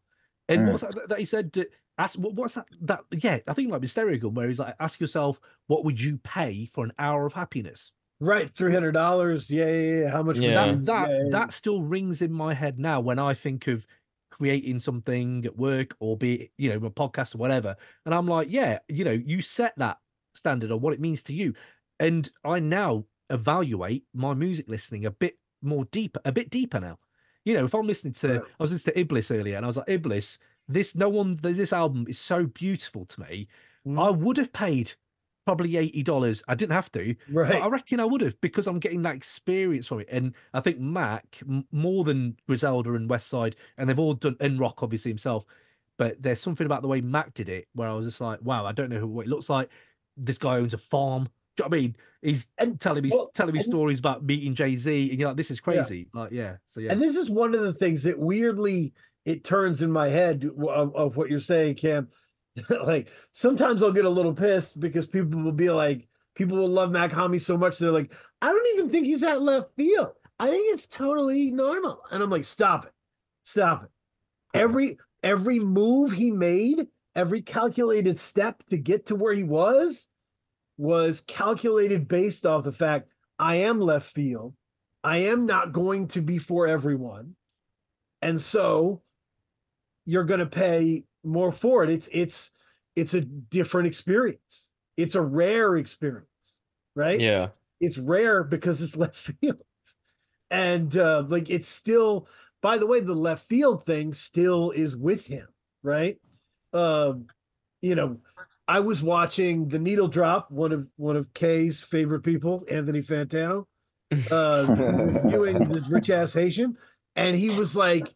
And what's that he said? Ask what's that? That yeah, I think it might be Stereogum, where he's like, ask yourself, what would you pay for an hour of happiness? Right, $300. Yeah. How much? Yeah. That still rings in my head now when I think of creating something at work or be it, you know, a podcast or whatever. And I'm like, yeah, you know, you set that standard on what it means to you. And I now evaluate my music listening a bit bit deeper now. You know, if I'm listening to, Right. I was listening to Iblis earlier and I was like, Iblis, this album is so beautiful to me. Mhm. I would have paid probably $80. I didn't have to, but Right. I reckon I would have because I'm getting that experience from it. And I think Mac, more than Griselda and Westside, and they've all done, and Rock obviously himself, but there's something about the way Mac did it where I was just like, wow, I don't know what it looks like. This guy owns a farm. Do you know what I mean? He's telling me stories about meeting Jay-Z, and you're like, this is crazy. Like, yeah. So yeah. And this is one of the things that weirdly it turns in my head of what you're saying, Cam. Like sometimes I'll get a little pissed because people will be like, people will love Mach-Hommy so much they're like, I don't even think he's at left field. I think it's totally normal. And I'm like, stop it. Stop it. Every move he made, every calculated step to get to where he was calculated based off the fact I am left field. I am not going to be for everyone. And so you're going to pay more for it. It's a different experience. It's a rare experience, right? Yeah. It's rare because it's left field. And like it's still, by the way, the left field thing still is with him, right? You know, I was watching The Needle Drop, one of Kay's favorite people, Anthony Fantano, reviewing the Rich Ass Haitian, and he was like,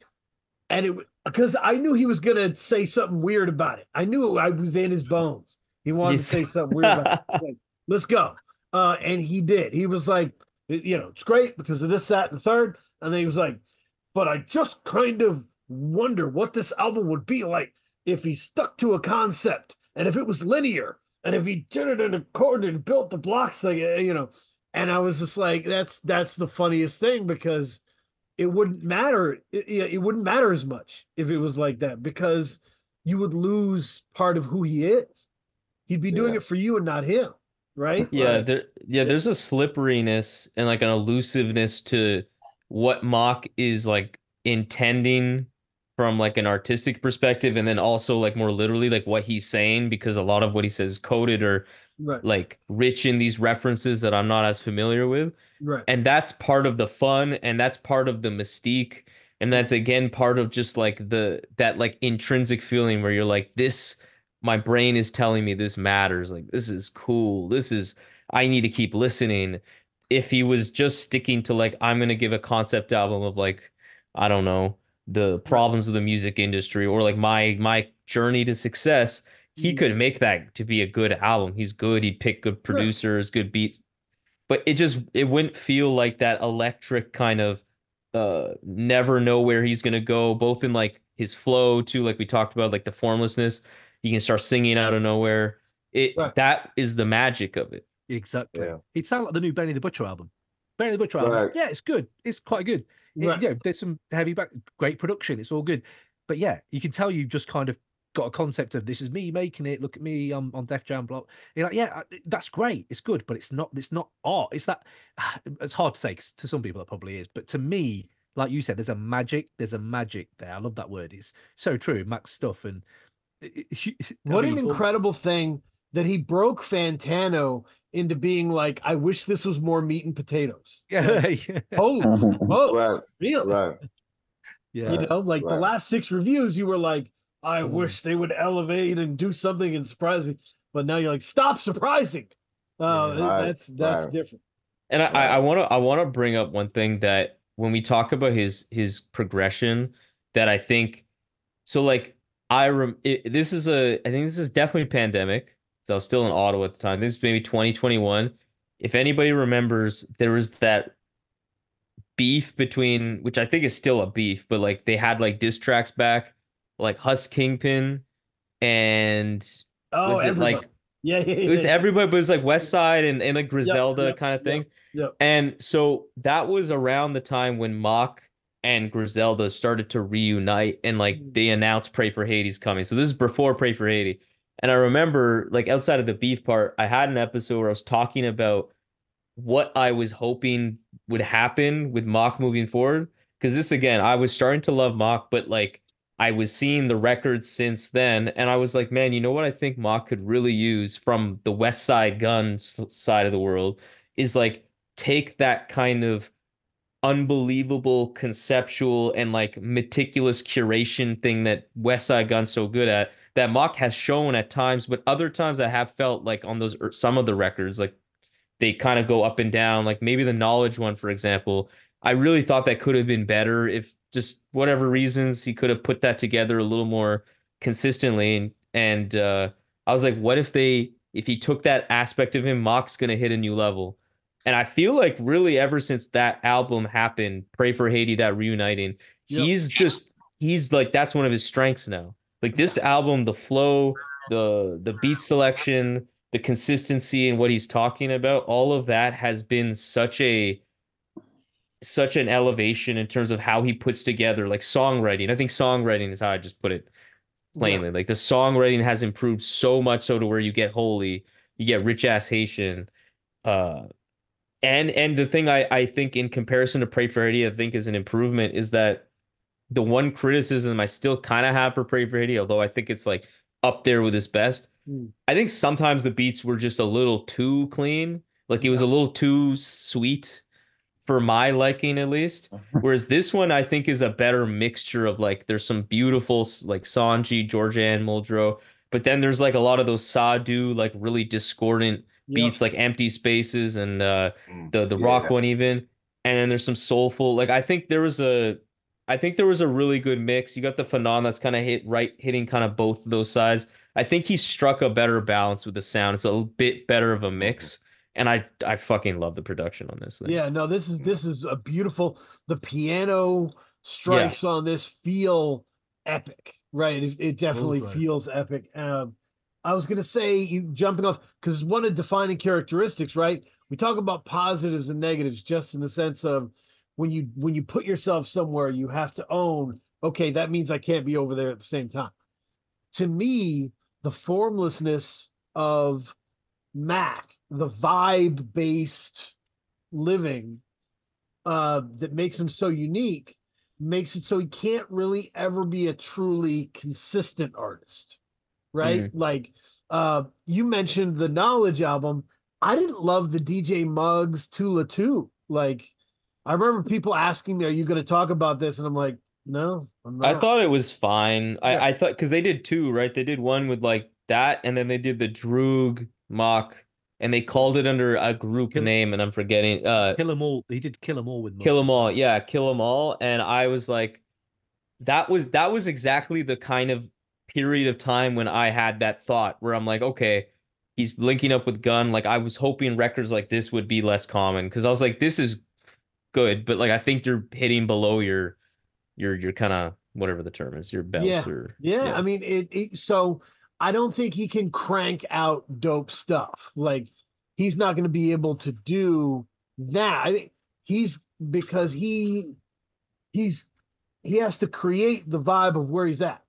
and it because I knew he was gonna say something weird about it. I knew I was in his bones. He wanted to say something weird about it. Like, let's go. And he did. He was like, It's great because of this, that, and the third. And then he was like, but I just kind of wonder what this album would be like if he stuck to a concept and if it was linear and if he did it in a chord and built the blocks like. And I was just like, that's the funniest thing because it wouldn't matter. It wouldn't matter as much if it was like that because you would lose part of who he is. He'd be doing it for you and not him, right? Yeah, Like, there's a slipperiness and like an elusiveness to what Mach is like intending from like an artistic perspective, and then also like more literally like what he's saying, because a lot of what he says is coded or right, like rich in these references that I'm not as familiar with. right, And that's part of the fun, and that's part of the mystique, and that's again part of just like that like intrinsic feeling where you're like, this, my brain is telling me this matters, like this is cool, this is, I need to keep listening. If he was just sticking to like, I'm gonna give a concept album of like, I don't know, the problems of the music industry or like my journey to success, he could make that to be a good album. He's good, he'd pick good producers, good beats, but it wouldn't feel like that electric kind of never know where he's gonna go, both in like his flow too, like we talked about, like the formlessness. You can start singing out of nowhere. Right. That is the magic of it. Exactly. Yeah. It sounds like the new Benny the Butcher album. Benny the Butcher album. Right. Yeah, it's good. It's quite good. Right. There's some heavy back, great production. It's all good. But yeah, you can tell you've just kind of got a concept of this is me making it. Look at me on Def Jam Block. You're like, yeah, that's great. It's good, but it's not art. It's that it's hard to say 'cause to some people that probably is. But to me, like you said, there's a magic there. I love that word. It's so true. Max stuff and What an incredible thing that he broke Fantano into being like, I wish this was more meat and potatoes. Yeah. Holy smokes. Right. Really? Right. Yeah. You know, like the Right. last 6 reviews, you were like, I wish they would elevate and do something and surprise me. But now you're like, stop surprising. Right, That's right. different. And I want to bring up one thing that when we talk about his progression, that I think, so like this is I think this is definitely pandemic. So I was still in Ottawa at the time. This is maybe 2021. If anybody remembers, there was that beef between, which I think is still a beef, but like they had like diss tracks back, like Huss Kingpin and Oh, was it everybody. like Yeah. it was everybody, but it was like West Side and like Griselda yep, kind of thing. Yep. And so that was around the time when Mach and Griselda started to reunite and like they announced Pray for Haiti's coming. So this is before Pray for Haiti. And I remember like outside of the beef part, I had an episode where I was talking about what I was hoping would happen with Mach moving forward. Because this again, I was starting to love Mach, but like I was seeing the records since then, and I was like, man, you know what I think Mach could really use from the West Side Gun side of the world is like take that kind of unbelievable conceptual and like meticulous curation thing that West Side Gun's so good at, that Mach has shown at times, but other times I have felt like on those some of the records, like they kind of go up and down. Like maybe the Knowledge one, for example, I really thought that could have been better if just whatever reasons he could have put that together a little more consistently. And I was like, what if he took that aspect of him, Mach's gonna hit a new level. And I feel like really ever since that album happened, Pray for Haiti, that reuniting, he's like that's one of his strengths now. Like this album, the flow, the beat selection, the consistency and what he's talking about, all of that has been such an elevation in terms of how he puts together like songwriting. I think songwriting is how I just put it plainly. Like the songwriting has improved so much so to where you get Holy, you get Rich Ass Haitian. And the thing I think in comparison to Pray for Haiti, I think is an improvement is that the one criticism I still kind of have for Pray for Haiti, although I think it's like up there with his best, I think sometimes the beats were just a little too clean. Like it was a little too sweet for my liking, at least. Whereas this one, I think, is a better mixture of like, there's some beautiful like Sanji, Georgia Ann Muldrow, but then there's like a lot of those Sadu, like really discordant beats, like Empty Spaces and the rock one even. And then there's some soulful, like I think there was a really good mix. You got the Fanon that's kind of hitting kind of both of those sides. I think he struck a better balance with the sound. It's a bit better of a mix. And I fucking love the production on this thing. Yeah, no, this is a beautiful. The piano Yeah. strikes on this feel epic, right? It definitely Ultra. feels epic. I was gonna say you jumping off because one of the defining characteristics, right? We talk about positives and negatives just in the sense of when you put yourself somewhere, you have to own, okay, that means I can't be over there at the same time. To me, the formlessness of Mac, the vibe based living that makes him so unique, makes it so he can't really ever be a truly consistent artist, right? Mhm. Like you mentioned the Knowledge album. I didn't love the DJ Muggs Tula 2. Like I remember people asking me, "Are you going to talk about this?" And I'm like, "No, I'm I not." thought it was fine. Yeah, I thought because they did two, right? They did one with like that, and then they did the Droog Mach, and they called it under a group Kill, name, and I'm forgetting. kill them all. He did kill them all with Kill Muggs 'em as well. all. Yeah, kill 'em all. And I was like, that was exactly the kind of period of time when I had that thought where I'm like, okay, he's linking up with Gunn. Like I was hoping records like this would be less common because I was like, this is good, but like I think you're hitting below your kind of whatever the term is, your belt yeah, or yeah. I yeah. mean, so I don't think he can crank out dope stuff. Like he's not going to be able to do that. I think he's because he's he has to create the vibe of where he's at,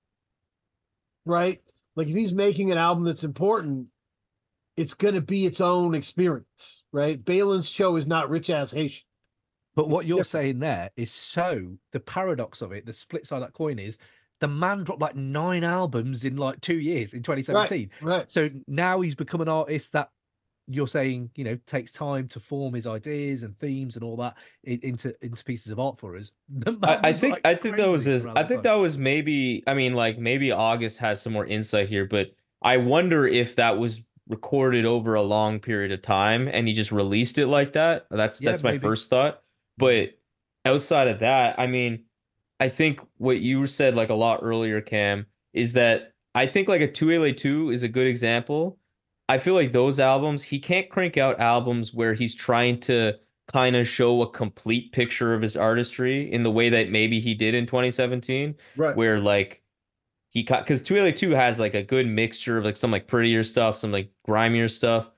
right? Like if he's making an album that's important, it's going to be its own experience, right? Balin's show is not Rich Ass Haitian. But It's what you're different. saying there is so the paradox of it, the split side of that coin is the man dropped like 9 albums in like 2 years in Right, 2017. right. So now he's become an artist that you're saying, takes time to form his ideas and themes and all that into pieces of art for us. The man I was think like I think that was crazy this. around I that think time. that was maybe. I mean, like maybe August has some more insight here, but I wonder if that was recorded over a long period of time and he just released it like that. Yeah, That's my maybe. first thought. Maybe. But outside of that, I mean, I think what you said like a lot earlier, Cam, is that I think like a 2LA2 is a good example. I feel like those albums, he can't crank out albums where he's trying to kind of show a complete picture of his artistry in the way that maybe he did in 2017, Right. where like he got because 2LA2 has like a good mixture of like some like prettier stuff, some like grimier stuff.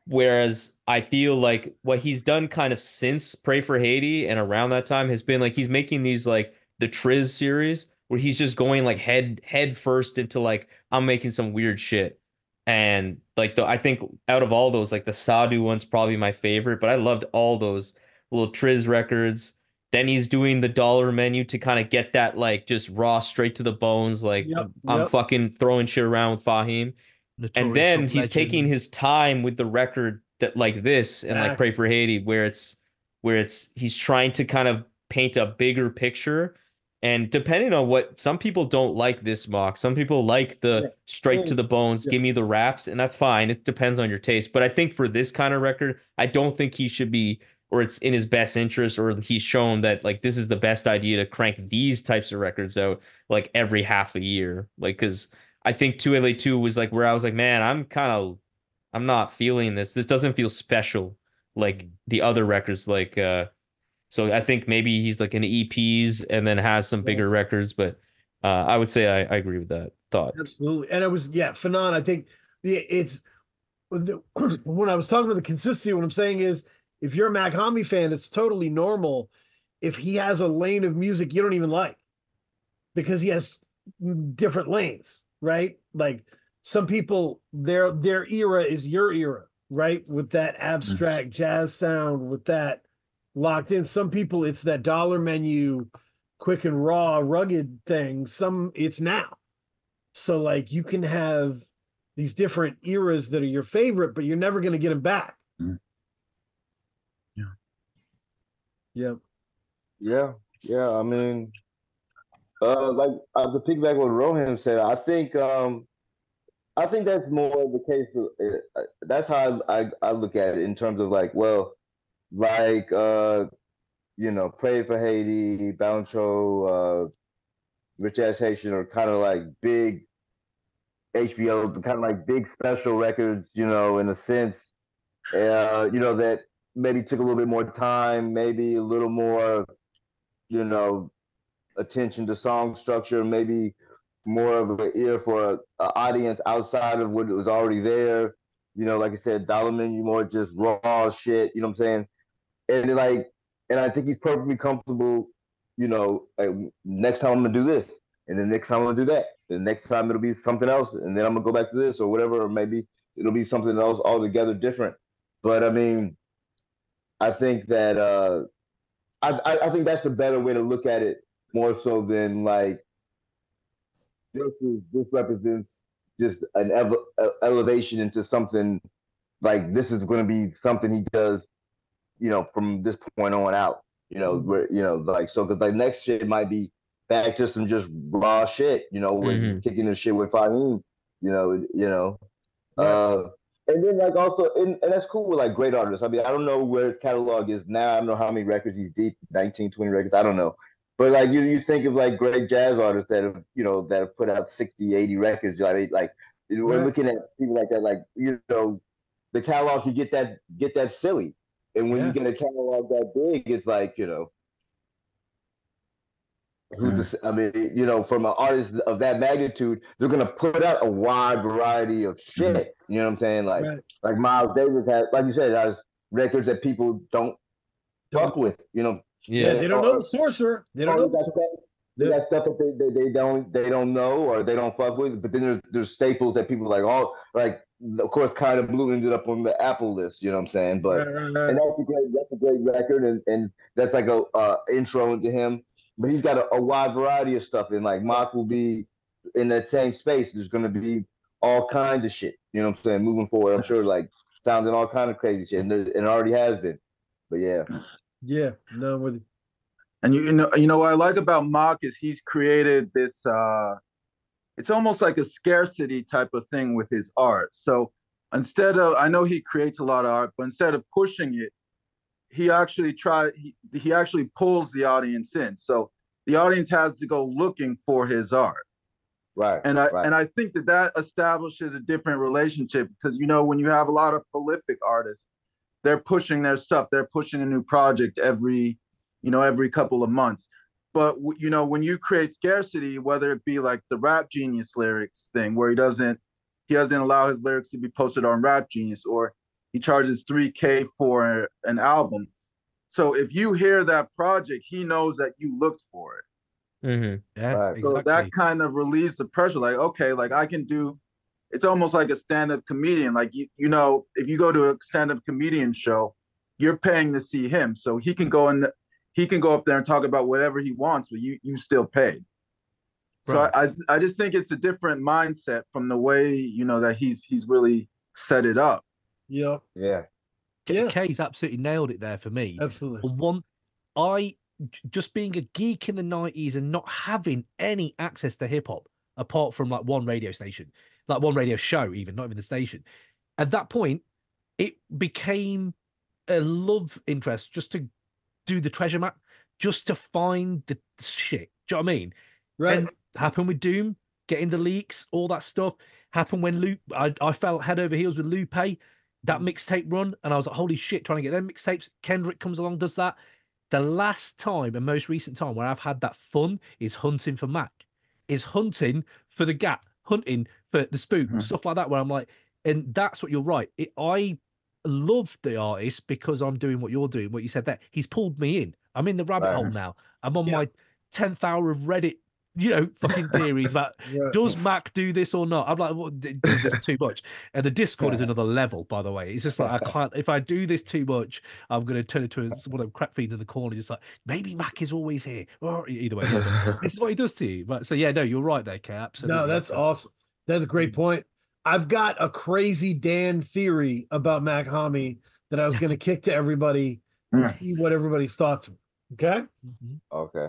Whereas I feel like what he's done kind of since Pray for Haiti and around that time has been like he's making these like the Triz series where he's just going like head first into like I'm making some weird shit. And like I think out of all those, like the Sadu one's probably my favorite, but I loved all those little Triz records. Then he's doing the dollar menu to kind of get that like just raw straight to the bones, like Yep, I'm yep. fucking throwing shit around with Fahim. And Notorious then Dub he's taking Legends. his time with the record that like this and like Pray Exactly. for Haiti, where it's he's trying to kind of paint a bigger picture. And depending on what some people don't like this mock, some people like Yeah. the straight to Mm, the bones, yeah. give me the raps, and that's fine. It depends on your taste. But I think for this kind of record, I don't think he should be, or it's in his best interest, or he's shown that like this is the best idea to crank these types of records out like every half a year. Like, because I think 2LA2 was like where I was like, man, I'm not feeling this. This doesn't feel special like the other records. Like so I think maybe he's like an EPs and then has some Yeah. bigger records, but I would say I agree with that thought. Absolutely. And it was, yeah, Fanon, I think it's when I was talking about the consistency, what I'm saying is if you're a Mach-Hommy fan, it's totally normal if he has a lane of music you don't even like because he has different lanes, right? Like some people, their era is your era, right? With that abstract jazz sound, with that locked in. Some people, it's that dollar menu, quick and raw, rugged thing. Some it's now. So like you can have these different eras that are your favorite, but you're never going to get them back. Mm. Yeah. Yeah. Yeah, yeah. I mean, like to piggyback what Rohan said, I think that's more the case. That's how I look at it in terms of like, well, like Pray for Haiti, Bouncho, Rich Ass Haitian are kind of like big HBO, kind of like big special records, in a sense. you know, that maybe took a little bit more time, maybe a little more, you know, attention to song structure, maybe more of an ear for an audience outside of what was already there. You know, like I said, Dollar Menu more just raw shit. You know what I'm saying? And like, and I think he's perfectly comfortable. You know, like, next time I'm gonna do this, and then next time I'm gonna do that. The next time it'll be something else, and then I'm gonna go back to this or whatever, or maybe it'll be something else altogether different. But I mean, I think that I think that's the better way to look at it, more so than like this represents just an elevation into something, like this is going to be something he does, you know, from this point on out. You know, where, you know, like, so because like next shit might be back to some just raw shit. You know, with kicking the shit with Fahim. You know. Right. And then like also, and that's cool with like great artists. I mean, I don't know where his catalog is now. I don't know how many records he's deep, 19, 20 records. I don't know. But like you think of like great jazz artists that have, you know, that have put out 60, 80 records. Like we're looking at people like that, like, you know, the catalog can get that silly. And when you get a catalog that big, it's like, you know, I mean, you know, from an artist of that magnitude, they're gonna put out a wide variety of shit. You know what I'm saying? Like Miles Davis has, like you said, has records that people don't fuck with. You know? Yeah, they don't know the sorcerer. They don't know the sorcerer. They got stuff that they don't know or they don't fuck with. But then there's staples that people like. All like, of course, Kind of Blue ended up on the Apple list. You know what I'm saying? But and that's a great record, and that's like a intro into him. But he's got a wide variety of stuff, and like Mach will be in that same space. There's going to be all kinds of shit. You know what I'm saying? Moving forward, I'm sure, like, sounding all kind of crazy shit, and it already has been. But yeah, no, with you. And you know what I like about Mach is he's created this. It's almost like a scarcity type of thing with his art. So instead of, I know he creates a lot of art, but instead of pushing it, he actually he actually pulls the audience in. So the audience has to go looking for his art. Right. And I think that establishes a different relationship, because, you know, when you have a lot of prolific artists, they're pushing their stuff. They're pushing a new project every couple of months. But, you know, when you create scarcity, whether it be like the Rap Genius lyrics thing, where he doesn't allow his lyrics to be posted on Rap Genius, or he charges $3K for an album. So if you hear that project, he knows that you looked for it. Yeah, exactly. So that kind of relieves the pressure. Like, okay, like I can do. It's almost like a stand-up comedian. Like, you know, if you go to a stand-up comedian show, you're paying to see him, so he can go up there and talk about whatever he wants, but you still paid. Right. So I just think it's a different mindset from the way, you know, that he's really set it up. Yeah. Kay's absolutely nailed it there for me. Absolutely. Just being a geek in the 90s and not having any access to hip hop apart from like one radio station, like one radio show, even not even the station. At that point, it became a love interest just to do the treasure map, just to find the shit. Do you know what I mean? Right. And happened with Doom, getting the leaks, all that stuff. Happened when I fell head over heels with Lupe, that mixtape run, and I was like, holy shit, trying to get them mixtapes. Kendrick comes along, does that. The last time and most recent time where I've had that fun is hunting for Mac, is hunting for the Gap, hunting for the Spook, stuff like that, where I'm like, and that's what you're right. I love the artist because I'm doing what you're doing, what you said there. He's pulled me in. I'm in the rabbit hole now. I'm on my 10th hour of Reddit, you know, fucking theories about does Mac do this or not? I'm like, well, it's just too much. And the Discord is another level, by the way. It's just like, I can't, if I do this too much, I'm going to turn it to one of the crap feeds in the corner, just like, maybe Mac is always here. Or either way, this is what he does to you. But so, yeah, no, you're right there, Kay. Absolutely. No, that's awesome. That's a great point. I've got a crazy Dan theory about Mach-Hommy that I was going to kick to everybody and see what everybody's thoughts were. Okay? Okay.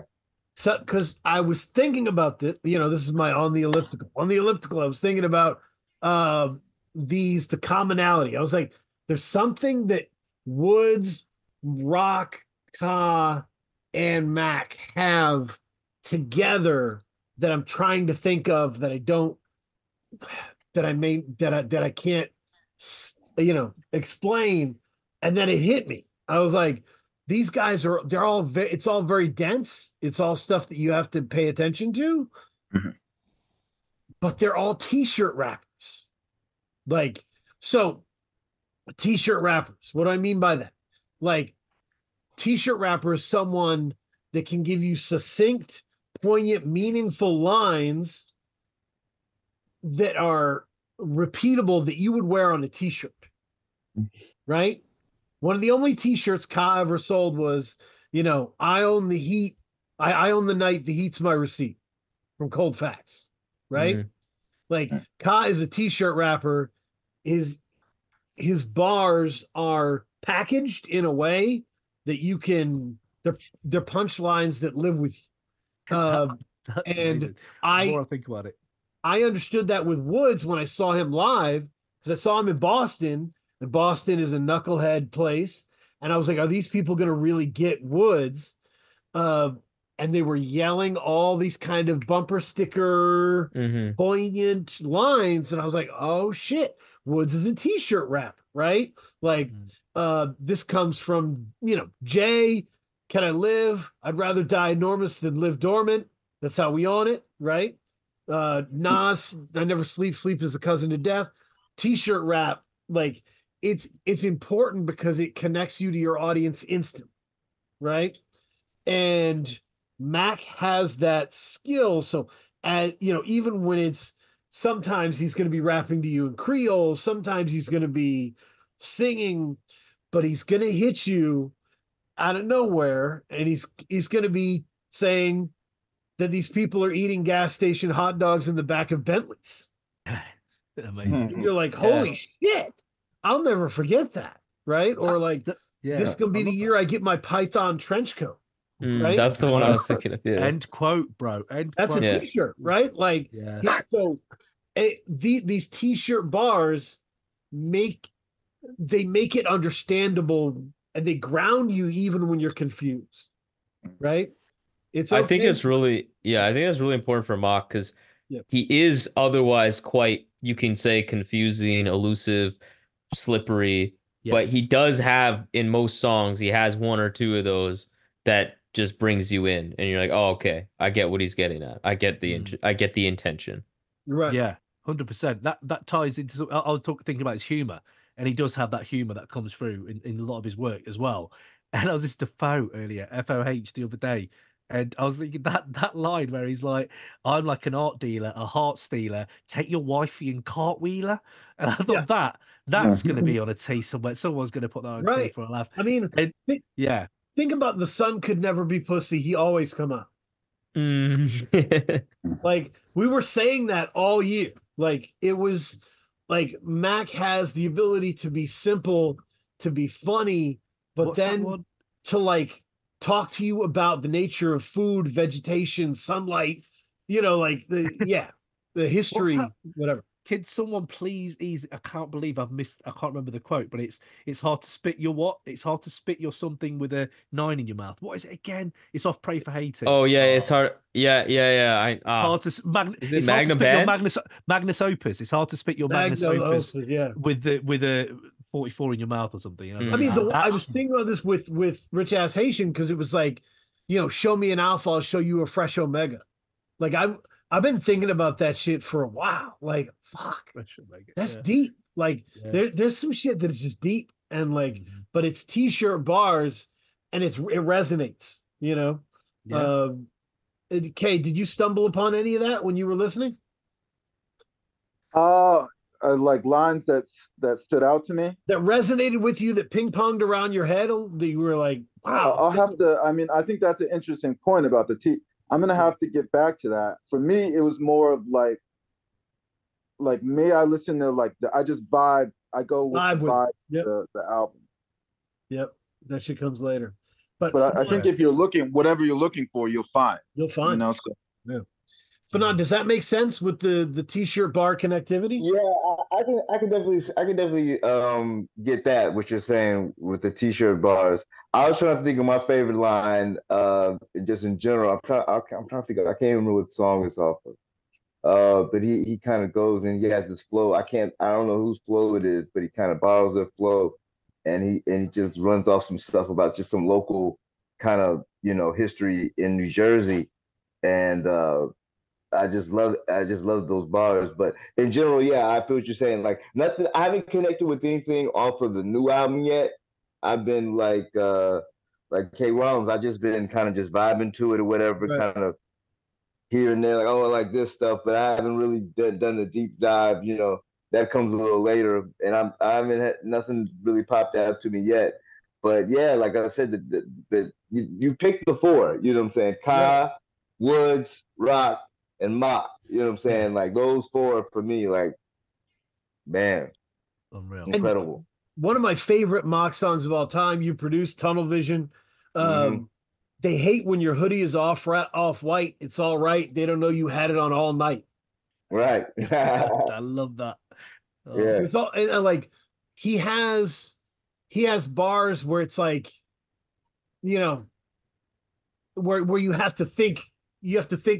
So, because I was thinking about this, you know, this is my on the elliptical. On the elliptical, I was thinking about the commonality. I was like, there's something that Woods, Rock, Ka, and Mac have together that I'm trying to think of that I don't, that I can't explain, and then it hit me. I was like, these guys they're all it's all very dense. It's all stuff that you have to pay attention to, but they're all t-shirt rappers. Like, so t-shirt rappers, what do I mean by that? Like, t-shirt rapper is someone that can give you succinct, poignant, meaningful lines that are repeatable that you would wear on a t-shirt, right? One of the only t-shirts Ka ever sold was, I own the heat, I own the night, the heat's my receipt, from Cold Facts, right? Like, Ka is a t-shirt rapper. His bars are packaged in a way that you can, they're punchlines that live with you. That's and amazing. The more I think about it, I understood that with Woods when I saw him live, because I saw him in Boston, and Boston is a knucklehead place. And I was like, are these people going to really get Woods? And they were yelling all these kind of bumper sticker, poignant lines. And I was like, oh shit, Woods is a t-shirt rapper, right? Like, this comes from, Jay, can I live? I'd rather die enormous than live dormant. That's how we own it, right? Nas, I never sleep. Sleep is a cousin to death. T-shirt rap, like, it's important because it connects you to your audience instantly, right? And Mac has that skill. So, even when it's, sometimes he's going to be rapping to you in Creole, sometimes he's going to be singing, but he's going to hit you out of nowhere, and he's going to be saying that these people are eating gas station hot dogs in the back of Bentleys. You're like, holy shit, I'll never forget that, right? Or like, this could be the year I get my Python trench coat, right? That's the one I was thinking of. Yeah. End quote, bro. That's quote. a t-shirt, right? Like, so these t-shirt bars make it understandable, and they ground you even when you're confused, right? I think it's really important for Mach, because he is otherwise quite, you can say, confusing, elusive, slippery, but he does have, in most songs, he has one or two of those that just brings you in, and you're like, oh, okay, I get what he's getting at. I get the intention. Right. Yeah, 100%. That ties into, I was thinking about his humor, and he does have that humor that comes through in a lot of his work as well. And I was listening to Fo earlier, FOH, the other day, and I was thinking that line where he's like, I'm like an art dealer, a heart stealer, take your wifey and cartwheeler. And I thought that's going to be on a tee somewhere. Someone's going to put that on a tee for a laugh. I mean, think about The Sun Could Never Be Pussy. He always come out. Like, we were saying that all year. Like, it was like, Mac has the ability to be simple, to be funny, but then to like talk to you about the nature of food, vegetation, sunlight, like the history, whatever. Can someone please I can't believe I can't remember the quote, but it's hard to spit your what? It's hard to spit your something with a 9 in your mouth. What is it again? It's off Pray for Hating. Oh yeah, it's hard. Yeah. It's hard to it's hard to spit your Magnus Opus. It's hard to spit your Magnus Opus with a 44 in your mouth or something. I mean, I was thinking about this with Rich Ass Haitian, because it was like, show me an alpha, I'll show you a fresh omega. Like, I've been thinking about that shit for a while. Like, fuck, that's deep. Like, there's some shit that is just deep, and like, but it's t-shirt bars, and it resonates. Kay, did you stumble upon any of that when you were listening? Like lines that stood out to me, that resonated with you, that ping-ponged around your head, that you were like, wow. I'll have to, I mean, I think that's an interesting point about the T. I'm gonna have to get back to that. For me, it was more of like me, I listen to I just vibe. I go with the vibe, the album. Yep, that shit comes later. But I think if you're looking, whatever you're looking for, you'll find. Fanon, does that make sense with the t-shirt bar connectivity? Yeah, I can definitely get that, what you're saying with the t-shirt bars. I was trying to think of my favorite line, just in general. I'm trying to think of, I can't even remember what song it's off of. But he kind of goes and he has this flow. I don't know whose flow it is, but he kind of borrows their flow, and he just runs off some stuff about just some local kind of history in New Jersey, and I just love those bars. But in general, yeah, I feel what you're saying. Like nothing, I haven't connected with anything off of the new album yet. I've been like K Rollins, I just been kind of just vibing to it or whatever, Right. kind of here and there, like, oh, I like this stuff, but I haven't really done the deep dive. That comes a little later, and I haven't had nothing really popped out to me yet. But yeah, like I said, you picked the four. You know what I'm saying? Ka, Woods, Rock, and Mach. You know what I'm saying? Like those four for me, like, man, Unreal. incredible. One of my favorite mock songs of all time, you produced Tunnel Vision. Mhm. They hate when your hoodie is off white. It's all right. They don't know you had it on all night. Right. I love that. Oh, Yeah. It's all and, like he has bars where it's like, where you have to think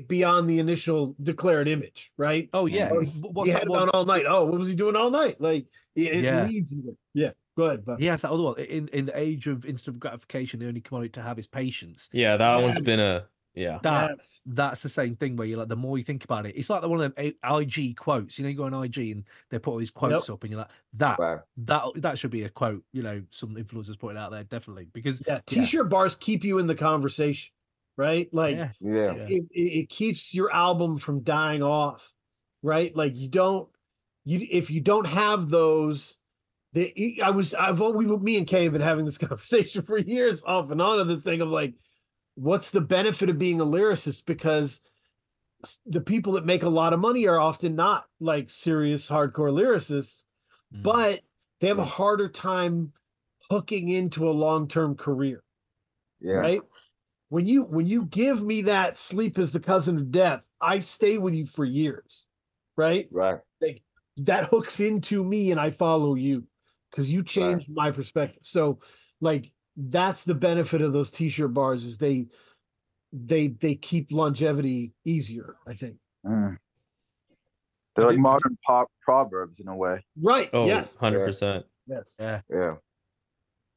beyond the initial declared image, right? Oh yeah. Mhm. What's He that had it one? on all night. Oh, what was he doing all night? Like it Yeah. leads you. Yeah, go ahead. But He has that other one. In the age of instant gratification, the only commodity to have is patience. Yeah, that one's Yes. been a yeah. That's the same thing where you're like, the more you think about it, it's like one of them IG quotes. You go on IG and they put all these quotes up, and you're like, Right. that should be a quote. Some influencers put it out there, definitely, because t-shirt bars keep you in the conversation, right? Like Yeah. it keeps your album from dying off, right? Like if you don't have those, me and Kay have been having this conversation for years off and on of this thing of like, what's the benefit of being a lyricist? Because the people that make a lot of money are often not like serious hardcore lyricists, but they have a harder time hooking into a long-term career. Yeah. Right? When you give me that sleep is the cousin of death, I stay with you for years. Right? Right. Like that hooks into me and I follow you because you changed my perspective. So like that's the benefit of those t-shirt bars is they keep longevity easier, I think. They're like modern pop proverbs in a way. Right. Oh, Yes. 100%. Yes. Yeah. Yeah.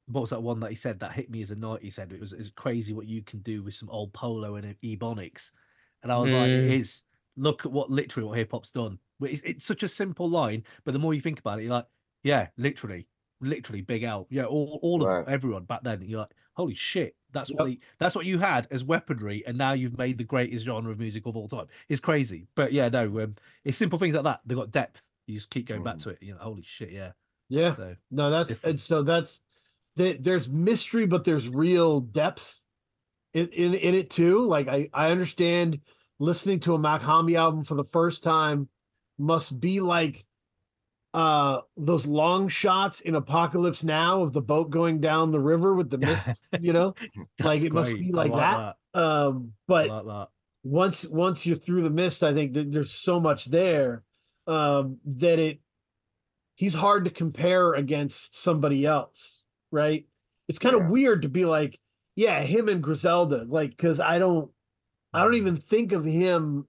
What was that one that he said that hit me as a night? He said it's crazy what you can do with some old polo and ebonics, and I was like, it is. Look at what hip hop's done. It's such a simple line, but the more you think about it, you're like, yeah, literally Big L. Yeah, all of everyone back then. You're like, holy shit, that's what you had as weaponry, and now you've made the greatest genre of music of all time. It's crazy, but yeah, no, it's simple things like that. They've got depth. You just keep going back to it. Holy shit, yeah. So, no, there's mystery, but there's real depth in it too. Like I understand listening to a Mach-Hommy album for the first time must be like those long shots in Apocalypse Now of the boat going down the river with the mist, like it must be like that. But like that. Once you're through the mist, I think that there's so much there that he's hard to compare against somebody else, right? It's kind of weird to be like, yeah, him and Griselda, like, because I don't even think of him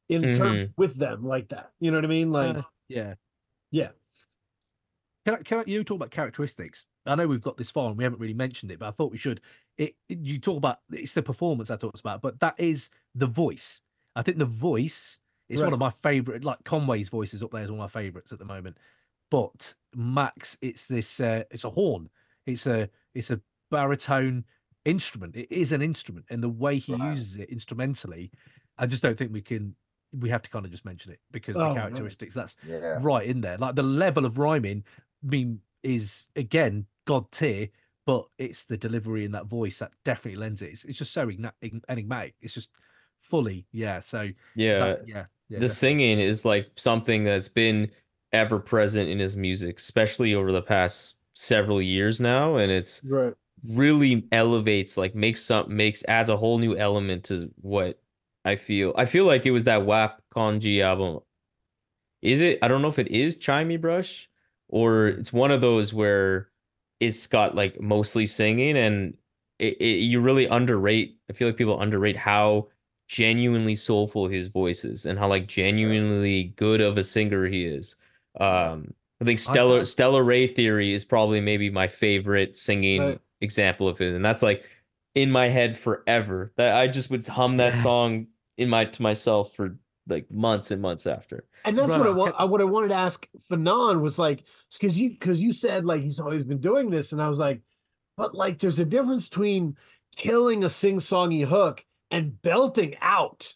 in terms with them like that. You know what I mean? Like, yeah. Can you talk about characteristics? I know we've got this far and we haven't really mentioned it, but I thought we should. You talk about it's the performance I talked about, but that is the voice. I think the voice is one of my favorite. Like Conway's voice is up there as one of my favorites at the moment. But Max, it's this. It's a horn. It's a baritone instrument. It is an instrument, and the way he uses it instrumentally, I just don't think we have to kind of just mention it because the characteristics that's right in there. Like the level of rhyming, is again god tier, but it's the delivery in that voice that definitely lends it. It's just so enigmatic. It's just fully So the singing is like something that's been ever present in his music, especially over the past several years now, and it's really elevates, like adds a whole new element to what I feel like it was that WAP Kanji album. Is it? I don't know if it is Chimey Brush or it's one of those where it's got like mostly singing, and you really underrate. I feel like people underrate how genuinely soulful his voice is and how like genuinely good of a singer he is. I think Stellar Ray Theory is probably maybe my favorite singing Right. example of it, and that's like in my head forever. That I just would hum that song in my to myself for like months and months after. And that's what Right. what I wanted to ask Fanon was like, because you said like he's always been doing this, and I was like, but like there's a difference between killing a sing-songy hook and belting out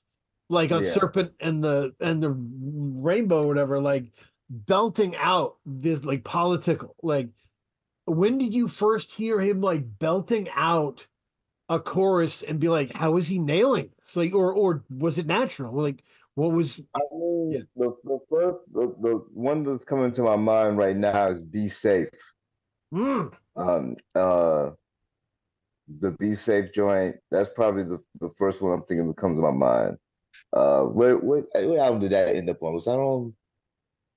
like a Yeah. serpent and the rainbow or whatever, like belting out this like political. Like when did you first hear him like belting out a chorus and be like, how is he nailing this? Like, or was it natural? Like, what was I yeah. mean, the one that's coming to my mind right now is "Be Safe." Mm. Um, uh, the "Be Safe" joint. That's probably the first one I'm thinking that comes to my mind. What album did that end up on? Was that on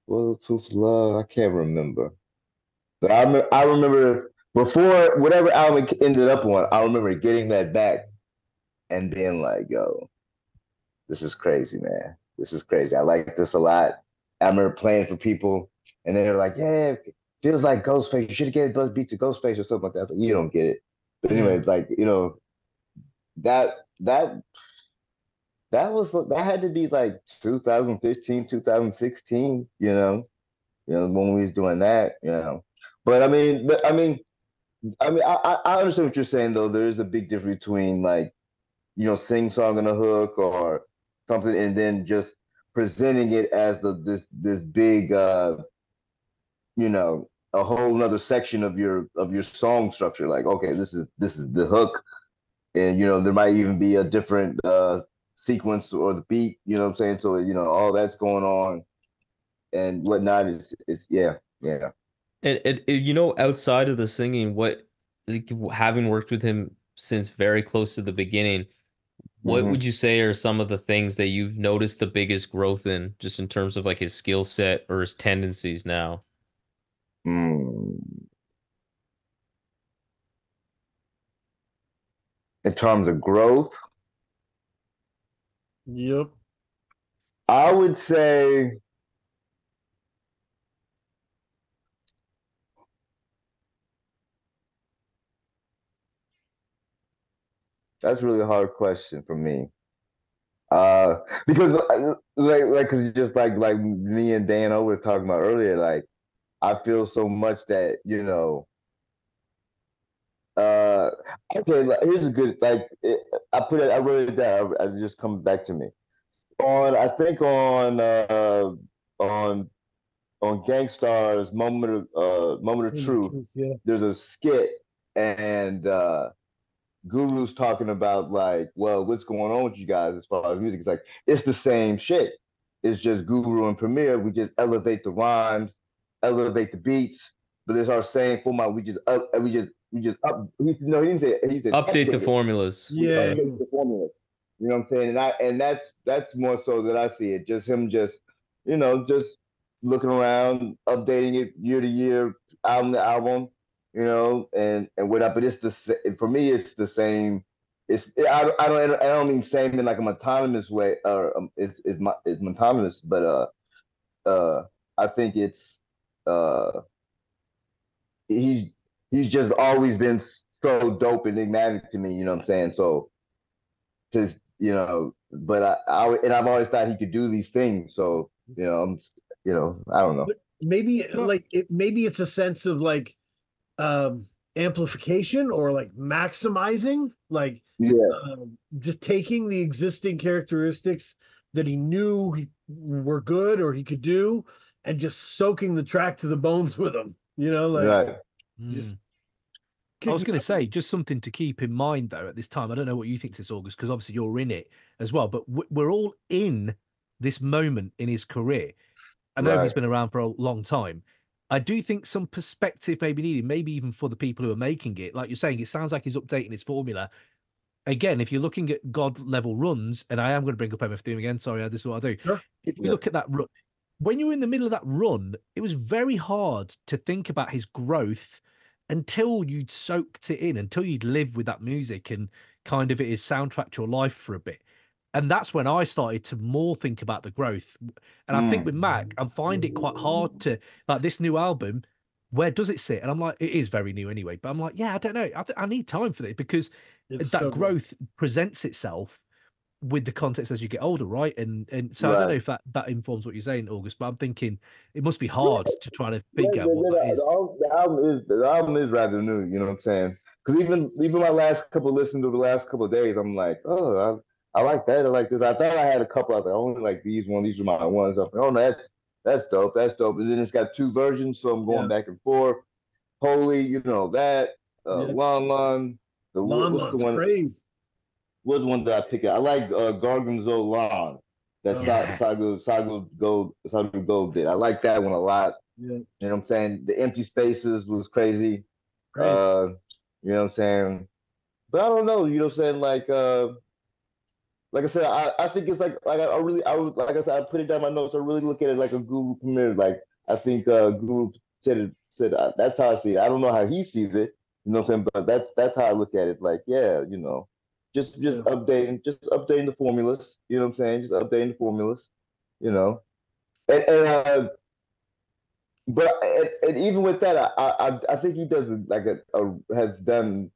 Bulletproof Love? I can't remember. But I remember before whatever album it ended up on, I remember getting that back and being like, "Yo, this is crazy, man. This is crazy. I like this a lot." I remember playing for people, and they're like, "Yeah, it feels like Ghostface. You should have given Buzz Beat to Ghostface or something like that." I was like, "You don't get it." But anyway, it's like that that that had to be like 2015, 2016. When we was doing that. But I understand what you're saying though. There is a big difference between like sing song on a hook or something, and then just presenting it as this big a whole another section of your song structure. Like, okay, this is the hook, and there might even be a different sequence or the beat. You know what I'm saying? So all that's going on and whatnot. It's yeah. And outside of the singing, what like, having worked with him since very close to the beginning, what hmm would you say are some of the things that you've noticed the biggest growth in, just in terms of like his skill set or his tendencies now? Mm. In terms of growth, Yep. I would say that's really a hard question for me. Uh, because because just like me and Dan were talking about earlier, like I feel so much that uh, okay, like, here's a good I wrote it down. It just comes back to me I think on Gangstar's Moment of Truth. Yeah. There's a skit and Guru's talking about like, well, what's going on with you guys as far as music? It's like it's the same shit. It's just Guru and Premier. We just elevate the rhymes, elevate the beats, but it's our same format. We just up. He didn't say. He said Update the update it. formulas. We Yeah. update the formula. You know what I'm saying? And that's more so that I see it. Just him, just looking around, updating it year to year, album to album, and whatnot. But for me, it's the same. I don't mean same in like a monotonous way, or it's monotonous, but I think it's uh, he's he's just always been so dope and enigmatic to me. You know what I'm saying? So but I've always thought he could do these things. So I don't know. But maybe No, maybe it's a sense of like um amplification or like maximizing, like Yeah, just taking the existing characteristics that he knew were good or he could do and just soaking the track to the bones with them, like right. just I was kicking going to up. say just something to keep in mind though at this time. I don't know what you think this August because obviously you're in it as well, but we're all in this moment in his career. I know Right. he's been around for a long time. I do think some perspective may be needed, maybe even for the people who are making it. Like you're saying, it sounds like he's updating his formula. Again, if you're looking at God level runs, and I am going to bring up MF Doom again, sorry, this is what I do. Sure. If you Yeah. look at that run, when you were in the middle of that run, it was very hard to think about his growth until you'd soaked it in, until you'd lived with that music and kind of it is soundtracked your life for a bit. And that's when I started to more think about the growth. And I think with Mac, I'm finding it quite hard to, like, this new album, where does it sit? And I'm like, it is very new anyway, but I'm like, yeah, I don't know. I need time for it, because It's that so good. growth presents itself with the context as you get older, right? And so I don't Right. know if that informs what you're saying, August, but I'm thinking it must be hard to try to figure out what that is. The album is rather new, you know what I'm saying? Because even my last couple listens of the last couple of days, I'm like, oh, I like that, I like this. I thought I had a couple. I was like, I only like these one. These are my ones. I'm like, oh, no, that's dope. That's dope. And then it's got 2 versions, so I'm going back and forth. Holy, you know that. Lon Lon. What's the one? Crazy. What's the one that I pick out? I like Gargonzo Lon. That Sago Gold did. I like that one a lot. Yeah. You know what I'm saying? The Empty Spaces was crazy. Right. You know what I'm saying? But I don't know, you know what I'm saying? Like I said, I think it's like like I said, I put it down my notes. I really look at it like a Guru premiere. Like I think Guru said that's how I see it. I don't know how he sees it, you know what I'm saying? But that's how I look at it. Like, yeah, you know, just updating the formulas, you know what I'm saying? Just updating the formulas, you know. And but even with that, I think he does has done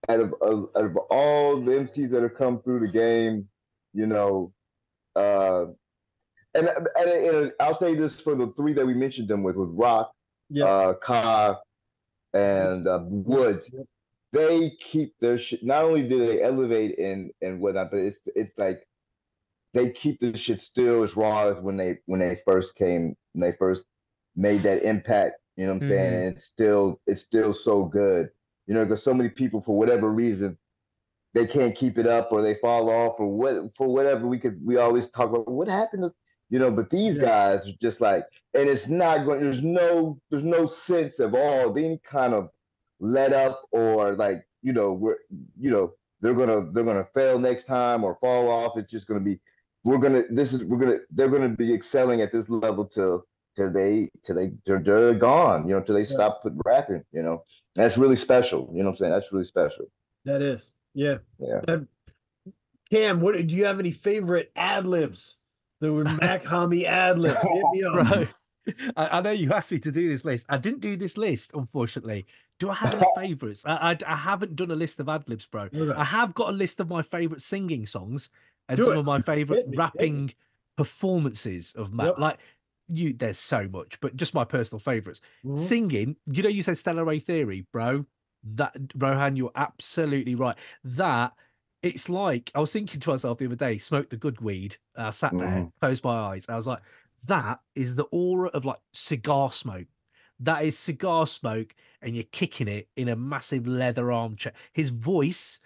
out of all the MCs that have come through the game, you know, and I'll say this for the 3 that we mentioned them with Rock, Ka, and Wood. They keep their shit. Not only do they elevate and whatnot, but it's like they keep the shit still as raw as when they first came, when they first made that impact. You know what I'm saying? And it's still so good. You know, because so many people, for whatever reason, they can't keep it up or they fall off or whatever. We always talk about what happened to, you know, but these guys are just like, and it's not going, there's no sense of any kind of let up or like, you know, they're gonna fail next time or fall off. It's just gonna be, they're gonna be excelling at this level till they're gone, you know, till they stop rapping, you know. That's really special. You know what I'm saying? That's really special. That is. Yeah. Yeah. Cam, do you have any favorite ad libs? There were Mach-Hommy ad libs. Hit me up. Right. I know you asked me to do this list. I didn't do this list, unfortunately. Do I have any favorites? I haven't done a list of ad libs, bro. Okay. I have got a list of my favorite singing songs and some of my favorite rapping performances of Mac. Like, there's so much, but just my personal favorites. Singing, you know, you said Stella Ray Theory, bro. That, Rohan, you're absolutely right. That, it's like, I was thinking to myself the other day, smoke the good weed. I sat there, closed my eyes. I was like, that is the aura of like cigar smoke. That is cigar smoke, and you're kicking it in a massive leather armchair. His voice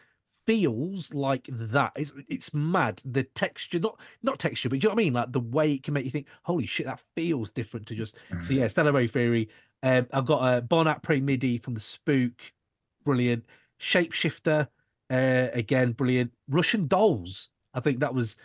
feels like that. It's mad. The texture, not texture, but do you know what I mean? Like the way it can make you think, holy shit, that feels different to just. So yeah, Stella Ray Theory. I've got a Bon Après Midi from the Spook, brilliant. Shapeshifter, again, brilliant. Russian Dolls, I think that was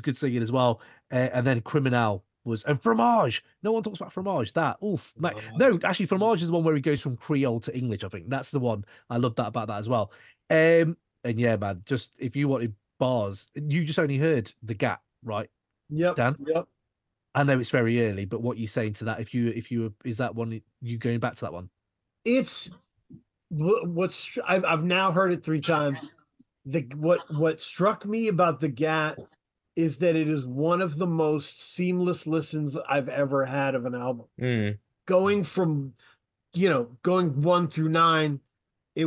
good singing as well. And then Criminal and Fromage. No one talks about Fromage. That, oof. No, actually, Fromage is the one where he goes from Creole to English, I think. That's the one. I love that about that as well. And yeah, man, just if you wanted bars, you just only heard the gap, right? Yep. Dan? Yep. I know it's very early, but what are you saying to that? If you is that one, you going back to that one? It's I've now heard it 3 times. What struck me about the GAT is that it is one of the most seamless listens I've ever had of an album. Going from, going 1 through 9, it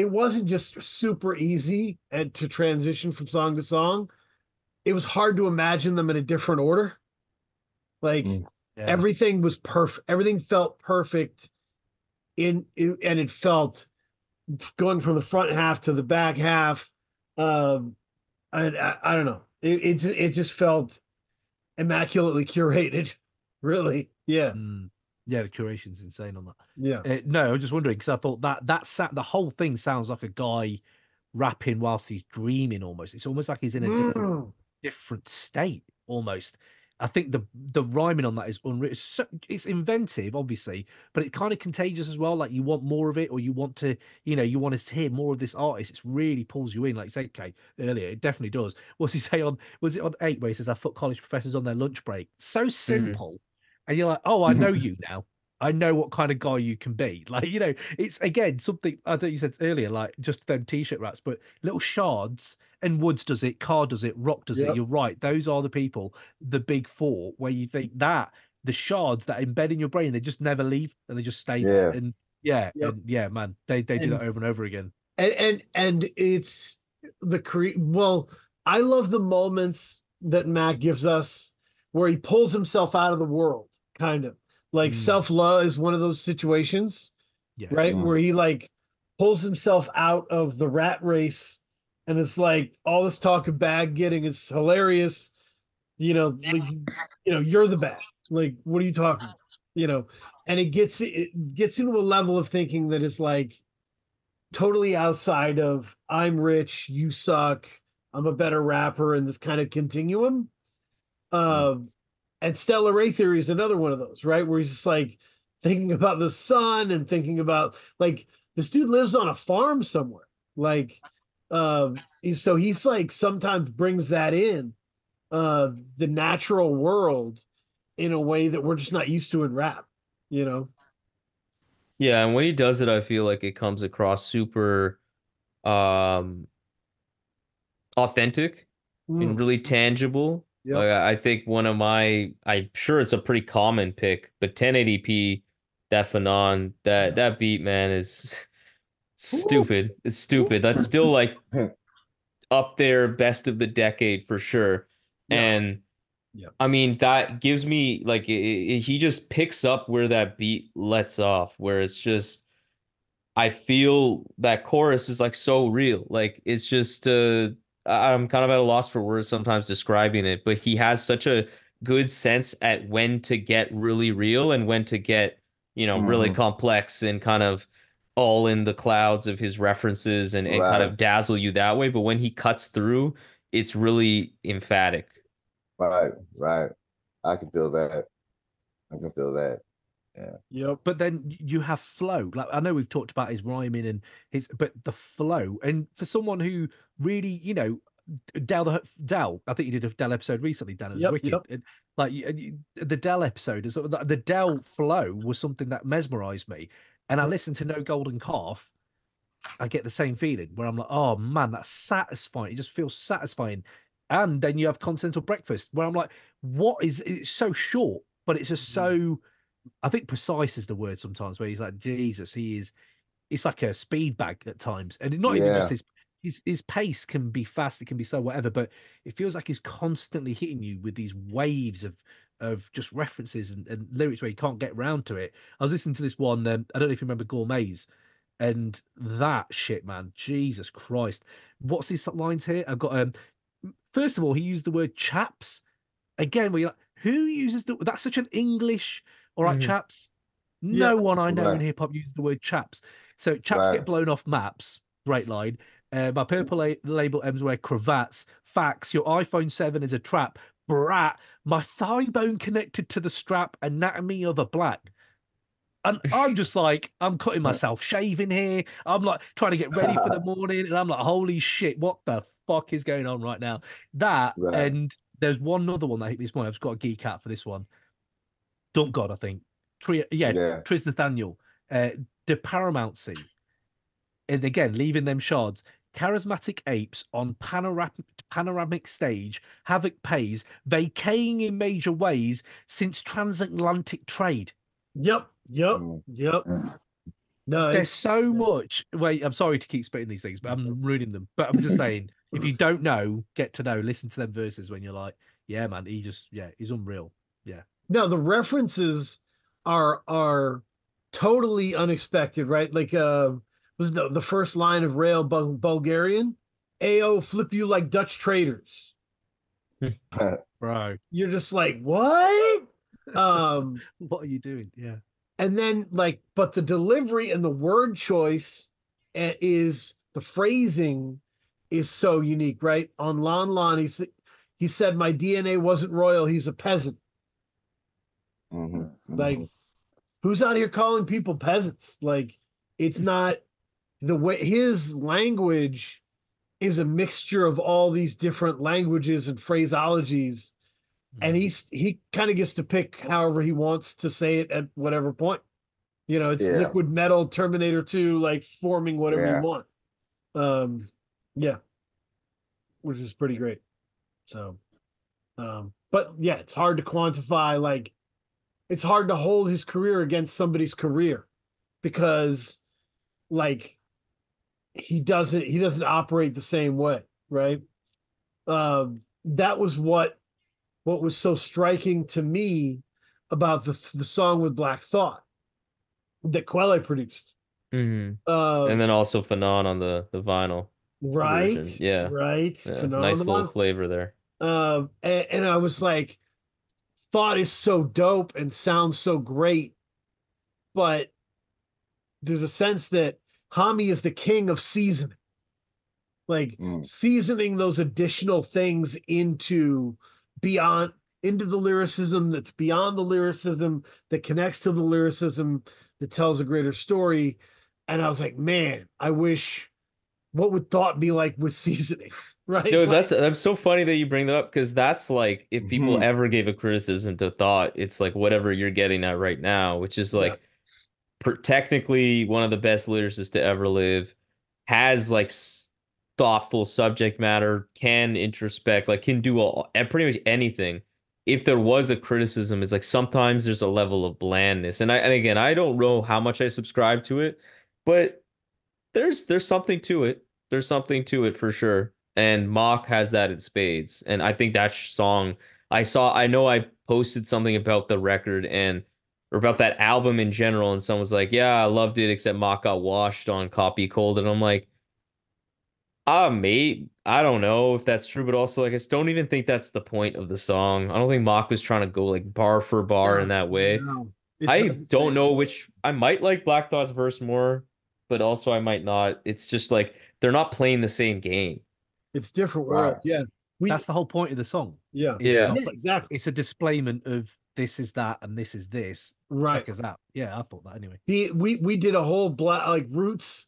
wasn't just super easy and to transition from song to song. It was hard to imagine them in a different order. Like everything was perfect. Everything felt perfect and it felt going from the front half to the back half. I don't know. It just felt immaculately curated. Really. Yeah. Yeah, the curation's insane on that. Yeah. No, I'm just wondering because I thought the whole thing sounds like a guy rapping whilst he's dreaming almost. It's almost like he's in a different state almost. I think the rhyming on that is unreal. It's inventive, obviously, but it's kind of contagious as well. Like you want more of it, or you want to, you want to hear more of this artist. It really pulls you in. Like you said, Kate, earlier, it definitely does. What's he say on? Was it on 8 where he says, "I fuck college professors on their lunch break"? So simple, and you're like, oh, I know you now. I know what kind of guy you can be. Like, it's again something I think you said earlier, like just them t-shirt rats, but little shards, and Woods does it, Carr does it, Rock does it. You're right. Those are the people, the big four, where you think that the shards that embed in your brain, they just never leave and they just stay there. And man, they do that over and over again. And it's well, I love the moments that Mac gives us where he pulls himself out of the world, kind of. Like self-love is one of those situations, right? Where he like pulls himself out of the rat race, and it's like all this talk of bag getting is hilarious. You're the bag. Like, what are you talking about? And it gets into a level of thinking that is like totally outside of I'm rich, you suck, I'm a better rapper, and this kind of continuum. And Stellar Ray Theory is another one of those, right? Where he's just like thinking about the sun and thinking about like this dude lives on a farm somewhere. Like, so he's like sometimes brings that in the natural world in a way that we're just not used to in rap, Yeah, and when he does it, I feel like it comes across super authentic and really tangible. Yep. Like, I think I'm sure it's a pretty common pick, but 1080p, that Fanon, that beat, man, is stupid. It's stupid. That's still like up there, best of the decade for sure. And I mean, that gives me like he just picks up where that beat lets off, where it's just I feel that chorus is like so real. Like it's just I'm kind of at a loss for words sometimes describing it, but he has such a good sense at when to get really real and when to get, really complex and kind of all in the clouds of his references and kind of dazzle you that way. But when he cuts through, it's really emphatic. Right. I can feel that. Yeah. Yep. But then you have flow. Like I know we've talked about his rhyming and but the flow. And for someone who really, Dell, I think you did a Dell episode recently, Dan. It was wicked. And, like the Dell episode, the Dell flow was something that mesmerized me. And I listened to No Golden Calf. I get the same feeling where I'm like, oh man, that's satisfying. It just feels satisfying. And then you have Continental Breakfast, where I'm like, it's so short, but it's just so. I think precise is the word sometimes, where he's like, Jesus, it's like a speed bag at times. And not even just his pace can be fast, it can be slow, whatever, but it feels like he's constantly hitting you with these waves of just references and lyrics where you can't get around to it. I was listening to this one, I don't know if you remember Gourmets, and that shit, man, Jesus Christ. What's his lines here? I've got, first of all, he used the word chaps. Again, where you're like, who uses that's such an English. All right, chaps. No one I know in hip hop uses the word chaps. So chaps get blown off maps. Great line. My purple label M's wear cravats. Facts. Your iPhone 7 is a trap. Brat. My thigh bone connected to the strap. Anatomy of a black. And I'm just like, I'm cutting myself shaving here. I'm like trying to get ready for the morning. And I'm like, holy shit, what the fuck is going on right now? And there's one other one that I hit this morning. I've just got a geek out for this one. Dump God, I think. Tris Nathaniel. De Paramountcy. And again, leaving them shards. Charismatic apes on panoramic stage. Havoc pays. Vacaying in major ways since transatlantic trade. Yep. No, there's so much. Wait, I'm sorry to keep spitting these things, but I'm ruining them. But I'm just saying, if you don't know, get to know. Listen to them verses when you're like, yeah, man, he's unreal. Yeah. No, the references are totally unexpected, right? Like was the first line of Rail Bulgarian? AO flip you like Dutch traders. Bro. You're just like, what? What are you doing? Yeah. And then but the delivery and the word choice is the phrasing is so unique, right? On Lon Lon, he said my DNA wasn't royal. He's a peasant. Like, who's out here calling people peasants? Like, it's not the way his language is a mixture of all these different languages and phraseologies. And he kind of gets to pick however he wants to say it at whatever point. You know, it's liquid metal, Terminator 2, like forming whatever you want. Yeah. Which is pretty great. So, but yeah, it's hard to quantify. Like, it's hard to hold his career against somebody's career because, like, he doesn't operate the same way, right? That was what was so striking to me about the song with Black Thought that Quelle produced. And then also Fanon on the vinyl. Right. Version. Yeah. Right. Yeah. Nice little flavor there. And I was like, Thought is so dope and sounds so great, but there's a sense that Hommy is the king of seasoning. Like seasoning those additional things into the lyricism that's beyond the lyricism, that connects to the lyricism, that tells a greater story. And I was like, man, I wish, what would Thought be like with seasoning? Right? No, that's so funny that you bring that up, because that's like, if people ever gave a criticism to Thought, it's like whatever you're getting at right now, which is like technically one of the best lyricists to ever live, has like thoughtful subject matter, can introspect, like can do pretty much anything. If there was a criticism, is like sometimes there's a level of blandness, and again, I don't know how much I subscribe to it, but there's something to it. There's something to it for sure. And Mach has that in spades. And I think that song, I know I posted something about the record or about that album in general, and someone's like, yeah, I loved it, except Mach got washed on Copy Cold. And I'm like, mate, I don't know if that's true, but also, like, I just don't even think that's the point of the song. I don't think Mach was trying to go like bar for bar in that way. No, I don't know which, I might like Black Thought's verse more, but also I might not. It's just like, they're not playing the same game. It's different world. Yeah. That's the whole point of the song. Yeah. Exactly. It's a displayment of this is that and this is this. Right. Check us out. Yeah, I thought that anyway. We did a whole Roots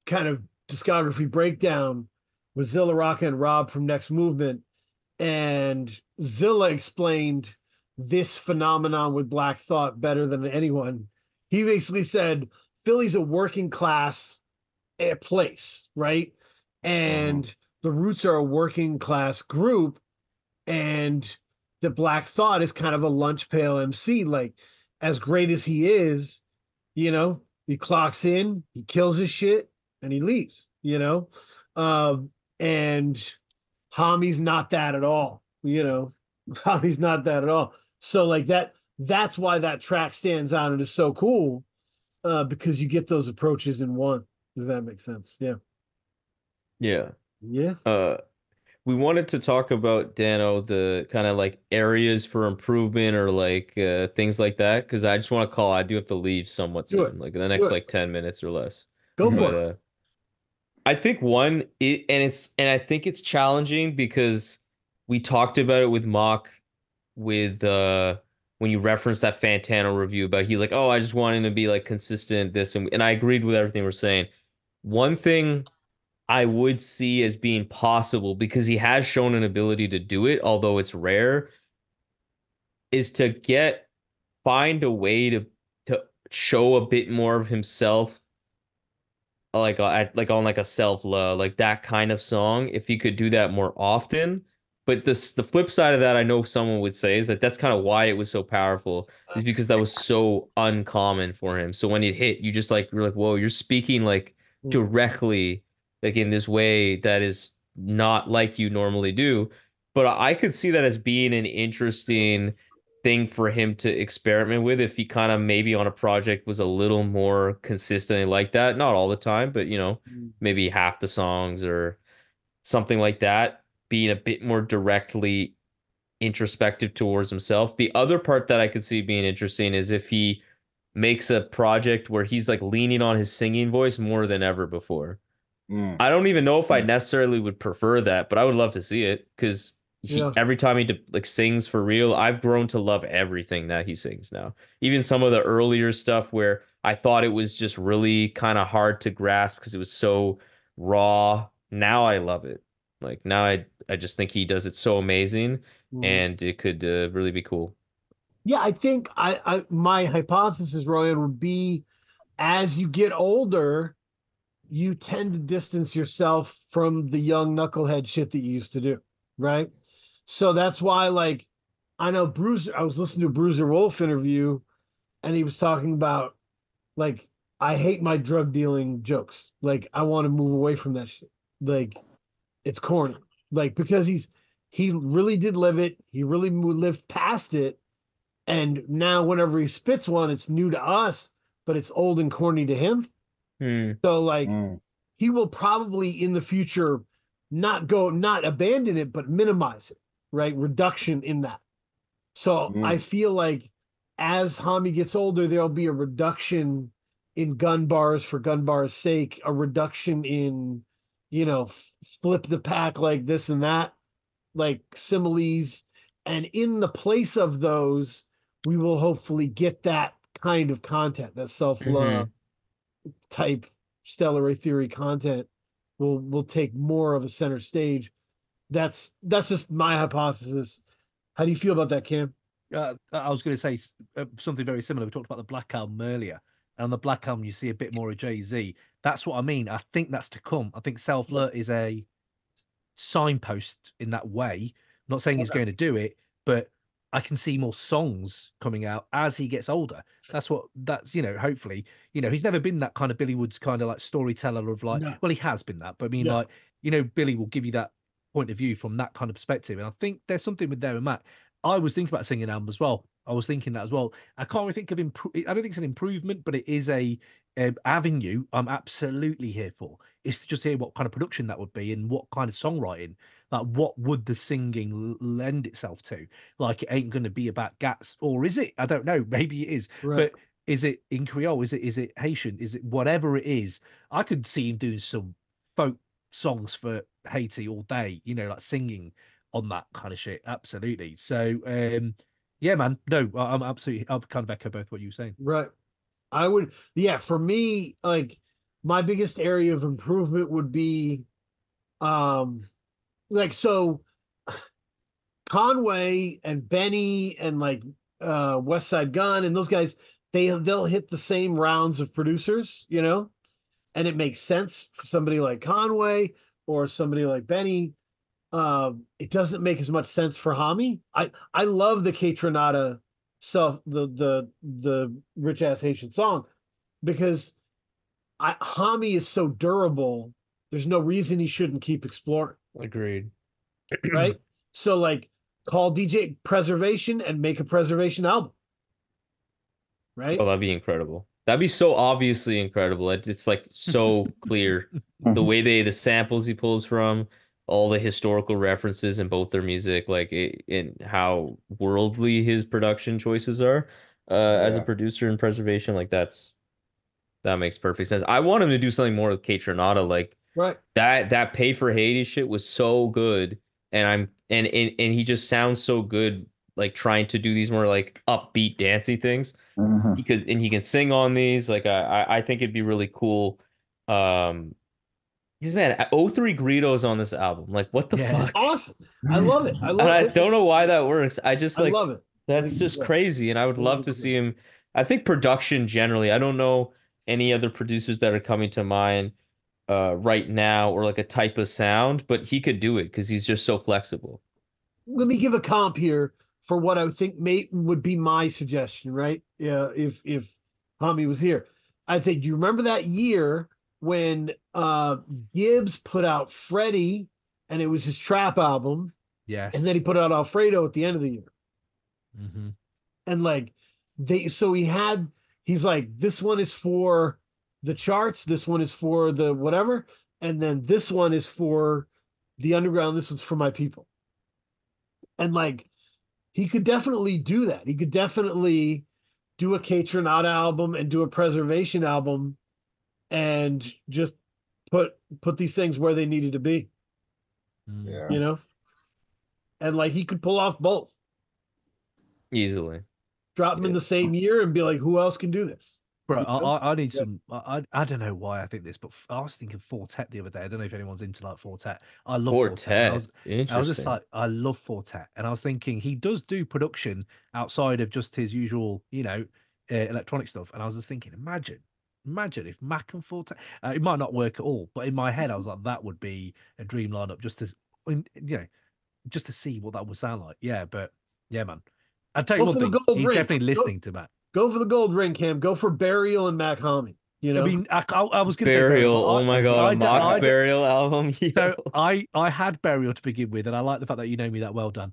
kind of discography breakdown with Zilla Rocca and Rob from Next Movement. And Zilla explained this phenomenon with Black Thought better than anyone. He basically said, Philly's a working class place, right? And the Roots are a working class group, and the Black Thought is kind of a lunch pail MC. Like, as great as he is, you know, he clocks in, he kills his shit, and he leaves, you know? And Hommy's not that at all, you know? Hommy's not that at all. So, like, that's why that track stands out and is so cool, because you get those approaches in one. Does that make sense? Yeah. Yeah. Yeah. We wanted to talk about, Dano, the kind of like areas for improvement or like things like that, because I just want to I do have to leave somewhat soon, like in the next like 10 minutes or less. Go for it. I think and I think it's challenging because we talked about it with Mach with when you referenced that Fantano review about he like, oh, I just want him to be like consistent, this, and I agreed with everything we're saying. One thing I would see as being possible, because he has shown an ability to do it, although it's rare, is to find a way to show a bit more of himself, like on like a self-love, like that kind of song, if he could do that more often. But the flip side of that, I know someone would say, is that that's kind of why it was so powerful, is because that was so uncommon for him. So when it hit, you're like, whoa, you're speaking like directly, like in this way that is not like you normally do. But I could see that as being an interesting thing for him to experiment with, if he kind of maybe on a project was a little more consistently like that. Not all the time, but, you know, maybe half the songs or something like that, being a bit more directly introspective towards himself. The other part that I could see being interesting is if he makes a project where he's like leaning on his singing voice more than ever before. I don't even know if I necessarily would prefer that, but I would love to see it, because Yeah. every time he like sings for real, I've grown to love everything that he sings now. Even some of the earlier stuff where I thought it was just really kind of hard to grasp because it was so raw. Now I love it. Like now I just think he does it so amazing, Mhm. and it could really be cool. Yeah, I think I my hypothesis, Ryan, would be as you get older, you tend to distance yourself from the young knucklehead shit that you used to do, right? So that's why, like, I know Bruiser, I was listening to a Bruiser Wolf interview, and he was talking about, like, I hate my drug dealing jokes. Like, I want to move away from that shit. Like, it's corny. Like, because he really did live it. He really lived past it. And now, whenever he spits one, it's new to us, but it's old and corny to him. Hmm. So, like, Mm. he will probably in the future not abandon it, but minimize it, right? Reduction in that. So I Mm. feel like as Hami gets older, there'll be a reduction in gun bars for gun bars' sake, a reduction in, flip the pack like this and that, like similes. And in the place of those, we will hopefully get that kind of content, that self-love Hmm. type stellar theory content will take more of a center stage. That's just my hypothesis. How do you feel about that, Cam? I was going to say something very similar. We talked about the Black Album earlier. And on the Black Album, you see a bit more of Jay-Z. That's what I mean. I think that's to come. I think Self-Lurt is a signpost in that way. I'm not saying he's going to do it, but I can see more songs coming out as he gets older. That's hopefully, he's never been that kind of Billy Woods kind of like storyteller of like, No. well, he has been that, but I mean, Yeah. like, Billy will give you that point of view from that kind of perspective. And I think there's something with there and Matt. I was thinking about singing album as well. I was thinking that as well. I can't really think of I don't think it's an improvement, but it is a avenue I'm absolutely here for. Is to just hear what kind of production that would be and what kind of songwriting, like what would the singing lend itself to? Like it ain't going to be about Gats, or is it? I don't know. Maybe it is, Right. but is it in Creole? Is it Haitian? Is it whatever it is? I could see him doing some folk songs for Haiti all day. Like singing on that kind of shit. Absolutely. So, yeah, man. No, I'm absolutely. I'll kind of echo both what you were saying. Right. I would, yeah, for me, like my biggest area of improvement would be like so Conway and Benny and like West Side Gun and those guys, they'll hit the same rounds of producers, and it makes sense for somebody like Conway or somebody like Benny. It doesn't make as much sense for Hami. I love the K Tronada the rich ass Haitian song because Hami is so durable. There's no reason he shouldn't keep exploring, Agreed. right? So like call DJ Preservation and make a Preservation album, right? Oh, that'd be incredible. That'd be so obviously incredible. It's like so clear the way the samples he pulls from, all the historical references in both their music, like in how worldly his production choices are, as a Yeah. producer in preservation. Like that makes perfect sense. I want him to do something more with Kate Tronada. Like Right. that Pay for Haiti shit was so good, and and he just sounds so good. Like trying to do these more like upbeat dancey things Mhm. he can sing on these. Like I think it'd be really cool. Um, because man, O3 Greedo's on this album. Like what the Yeah. fuck? Awesome. I love it. I And love I it. don't know why that works. I just I like love it. I that's think just yeah. crazy, and I would love to see him. I think production generally. I don't know any other producers that are coming to mind right now or like a type of sound, but he could do it because he's just so flexible. Let me give a comp here for what I think would be my suggestion, right? Yeah, if Hami was here. I think, do you remember that year when Gibbs put out Freddie and it was his trap album, Yes. and then he put out Alfredo at the end of the year. Mm-hmm. And like he's like, this one is for the charts, this one is for the whatever, and then this one is for the underground, this one's for my people. And like he could definitely do that. He could definitely do a K Tronada album and do a Preservation album and just put these things where they needed to be, Yeah. you know? and like he could pull off both. Easily. Drop them in Yeah. the same year and be like, who else can do this? Bro, You know? I need Yeah. some. I don't know why I think this, but I was thinking Fortet the other day. I don't know if anyone's into like Fortet. I love Fortet. And I was just Interesting. like, I love Fortet, and I was thinking he does do production outside of just his usual, electronic stuff. And I was just thinking, imagine if Mac and Fortet. It might not work at all, but in my head, I was like, that would be a dream lineup, just to, just to see what that would sound like. Yeah, but yeah, man. I'll tell you Go one for the thing. gold He's ring. definitely listening to Matt. Go for the gold ring, Cam. Go for Burial and Mach-Hommy. You know, I mean, I was going to say Burial. but Oh my god, a mock Burial album. So I had Burial to begin with, and I like the fact that you know me that well, Dan.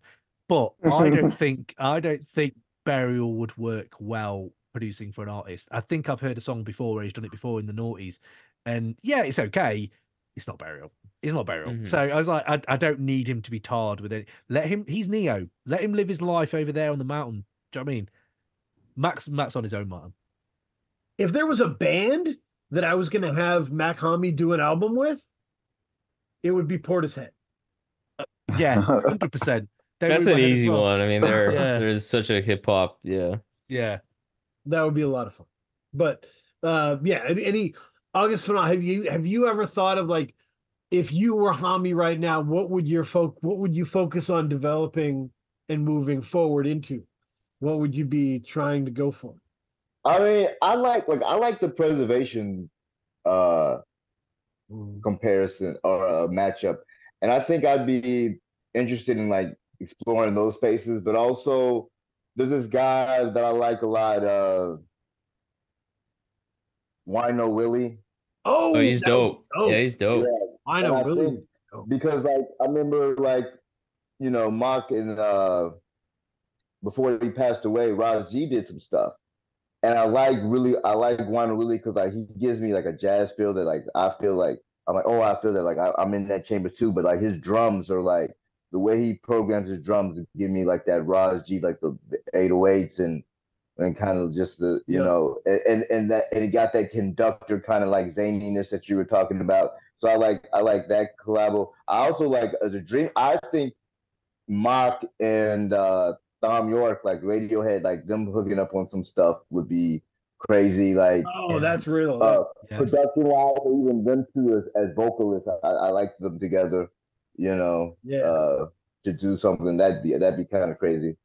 But I don't think Burial would work well producing for an artist. I think I've heard a song before where he's done it before in the noughties, and yeah, it's okay. It's not Burial. It's not Burial. Mhm. So I was like, I don't need him to be tarred with it. Let him. He's Neo. Let him live his life over there on the mountain. Do you know what I mean? Max on his own, man. if there was a band that I was going to have Mach-Hommy do an album with, it would be Portishead. Yeah, 100%. That's an easy one. I mean, Yeah. there's such a hip hop. Yeah. Yeah. That would be a lot of fun. But yeah, any August Fanon, have you ever thought of like if you were Hommy right now, what would you focus on developing and moving forward into? What would you be trying to go for? I mean, I like the preservation comparison or matchup, and I think I'd be interested in like exploring those spaces. But also, there's this guy that I like a lot, Wino Willie. Oh, Oh, he's dope. dope. Yeah, he's dope. Yeah, I and know, I really. think because like I remember like Mach and before he passed away, Raj G did some stuff. And I like Wino Willie because like he gives me like a jazz feel that like I feel like I'm like, oh, I feel that like I'm in that chamber too. But like his drums are like the way he programs his drums give me like that Raj G, like the 808s and kind of just the and it got that conductor kind of like zaniness that you were talking about. So I like that collabo. I also like as a dream. I think Mach and Thom Yorke, like Radiohead, like them hooking up on some stuff would be crazy. Like, Oh, that's real. production wise, or even them two as vocalists, I like them together. To do something that'd be kind of crazy.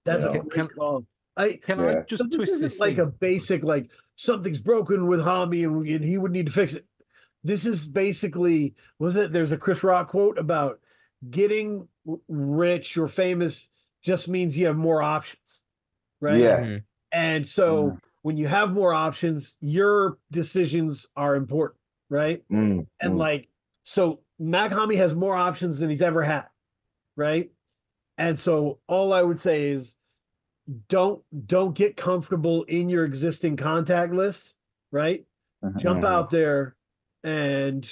That's you a know? great call. Can I just So this twist isn't this like thing? a basic like something's broken with Hommy and he would need to fix it. This is basically there's a Chris Rock quote about getting rich or famous just means you have more options, right? Yeah. Mhm. And so when you have more options, your decisions are important, right? And like so Mach-Hommy has more options than he's ever had, right? And so all I would say is don't get comfortable in your existing contact list, right? Jump out there and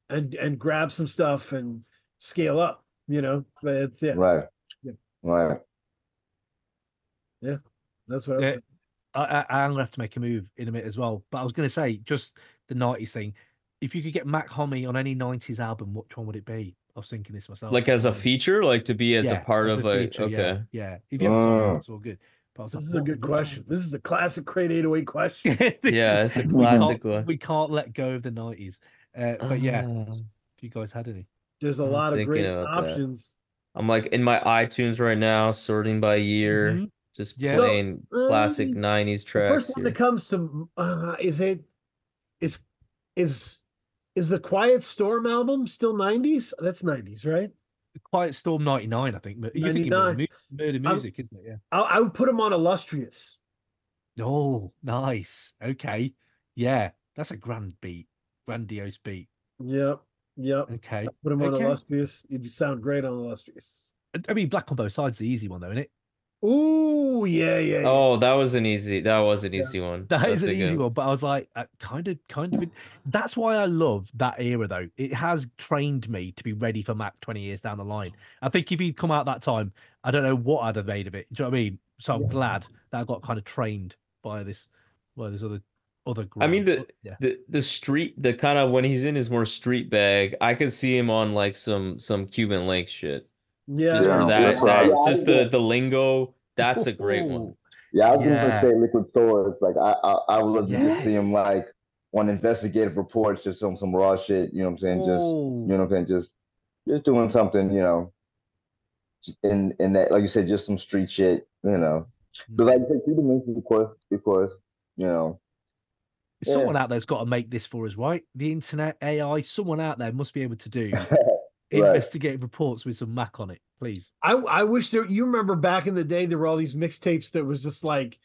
and grab some stuff and scale up, but it's Right. Yeah. Right. Yeah, that's what I was I'm gonna have to make a move in a minute as well. But I was gonna say just the 90s thing. If you could get Mach-Hommy on any 90s album, which one would it be? I was thinking this myself. Like as a feature, like to be as a part as of a a feature, okay. yeah. If you have a song, it's all good. But I was This like, is a good which one question. This is a classic Crate 808 question. This Yeah, is- it's a we can't- classic one. We can't let go of the 90s. But yeah, Ah, if you guys had any. There's a I'm lot of thinking great about that. options. I'm like in my iTunes right now, sorting by year, Mhm. just Yeah. playing So, classic 90s The tracks. first one that here. comes to is the Quiet Storm album still 90s? That's 90s, right? Quiet Storm 99, I think. You're thinking 99. Murder Music, isn't it? Yeah. I would put him on Illustrious. Oh, nice. Okay. Yeah, that's a grandiose beat. Yep. Okay. Put him on Okay. Illustrious. You'd sound great on Illustrious. I mean, Black on Both Sides is the easy one, though, isn't it? Ooh, yeah. Oh, that was an easy one. That is That's an a easy good- one, but I was like, kind of. That's why I love that era, though. It has trained me to be ready for Mac 20 years down the line. I think if he'd come out that time, I don't know what I'd have made of it. Do you know what I mean? So I'm glad that I got kind of trained by this other. I mean yeah. the street, the kind of when he's in his more street bag, I could see him on like some Cuban Links shit. Yeah, Just for Yeah, that's that, what I that was just the lingo. That's a great one. Ooh, Yeah, I was gonna yeah. say Liquid Swords. Like I would love to just see him Yes. like on investigative reports, just some raw shit. You know what I'm saying? Just you Oh, know what I'm saying? Just doing something. You know, in that, like you said, just some street shit. You know, but like mm. you said, keep the music, of course. You know, yeah, Someone out there's got to make this for us, right? The internet, AI, someone out there must be able to do right. investigative reports with some Mac on it, please. I wish there. You remember back in the day, there were all these mixtapes that was just like,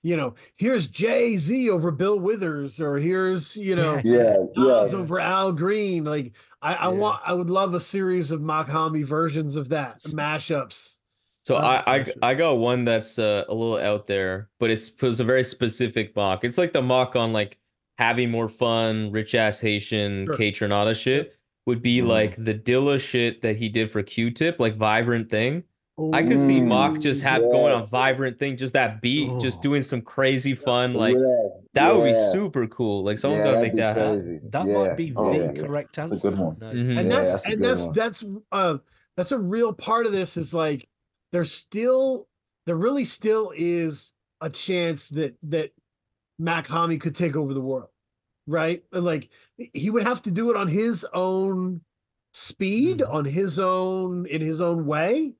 here's Jay-Z over Bill Withers, or here's Yeah, Yeah, yeah. Nas over Al Green. Like yeah. I would love a series of Mach-Hommy versions of that mashups. So Uh, I got one that's a little out there, but it's a very specific mock. It's like the mock on like having more fun, rich ass Haitian sure. K Tronada shit would be Mhm. like the Dilla shit that he did for Q-Tip, like Vibrant Thing. I could see Mock just Oh, have going Yeah, on Vibrant Thing, just that beat, just Oh, doing some crazy fun, like yeah, that would be yeah, super cool. Like someone's yeah. got to That'd make be that happen. crazy. that might Yeah, be Oh, the yeah, yeah. correct It's a good answer. one. No. and Hmm. yeah. that's That's a and good that's one. that's a real part of this is like there really still is a chance that Mach-Hommy could take over the world, right? Like he would have to do it on his own speed, Mm. on his own in his own way.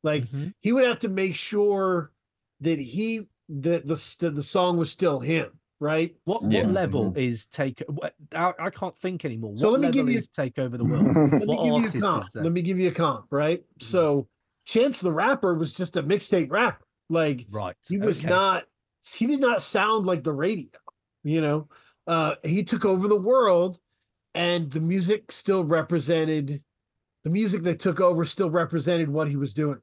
Like Mhm. he would have to make sure that the song was still him, right? What Yeah. level Mhm. is take? I can't think anymore. So What let me give level you is take over the world? let me What give you a artist comp. is that? Let me give you a comp, right? Mm. So Chance the Rapper was just a mixtape rapper. Like Right. he was Okay. not he did not sound like the radio, you know. He took over the world and the music that took over still represented what he was doing.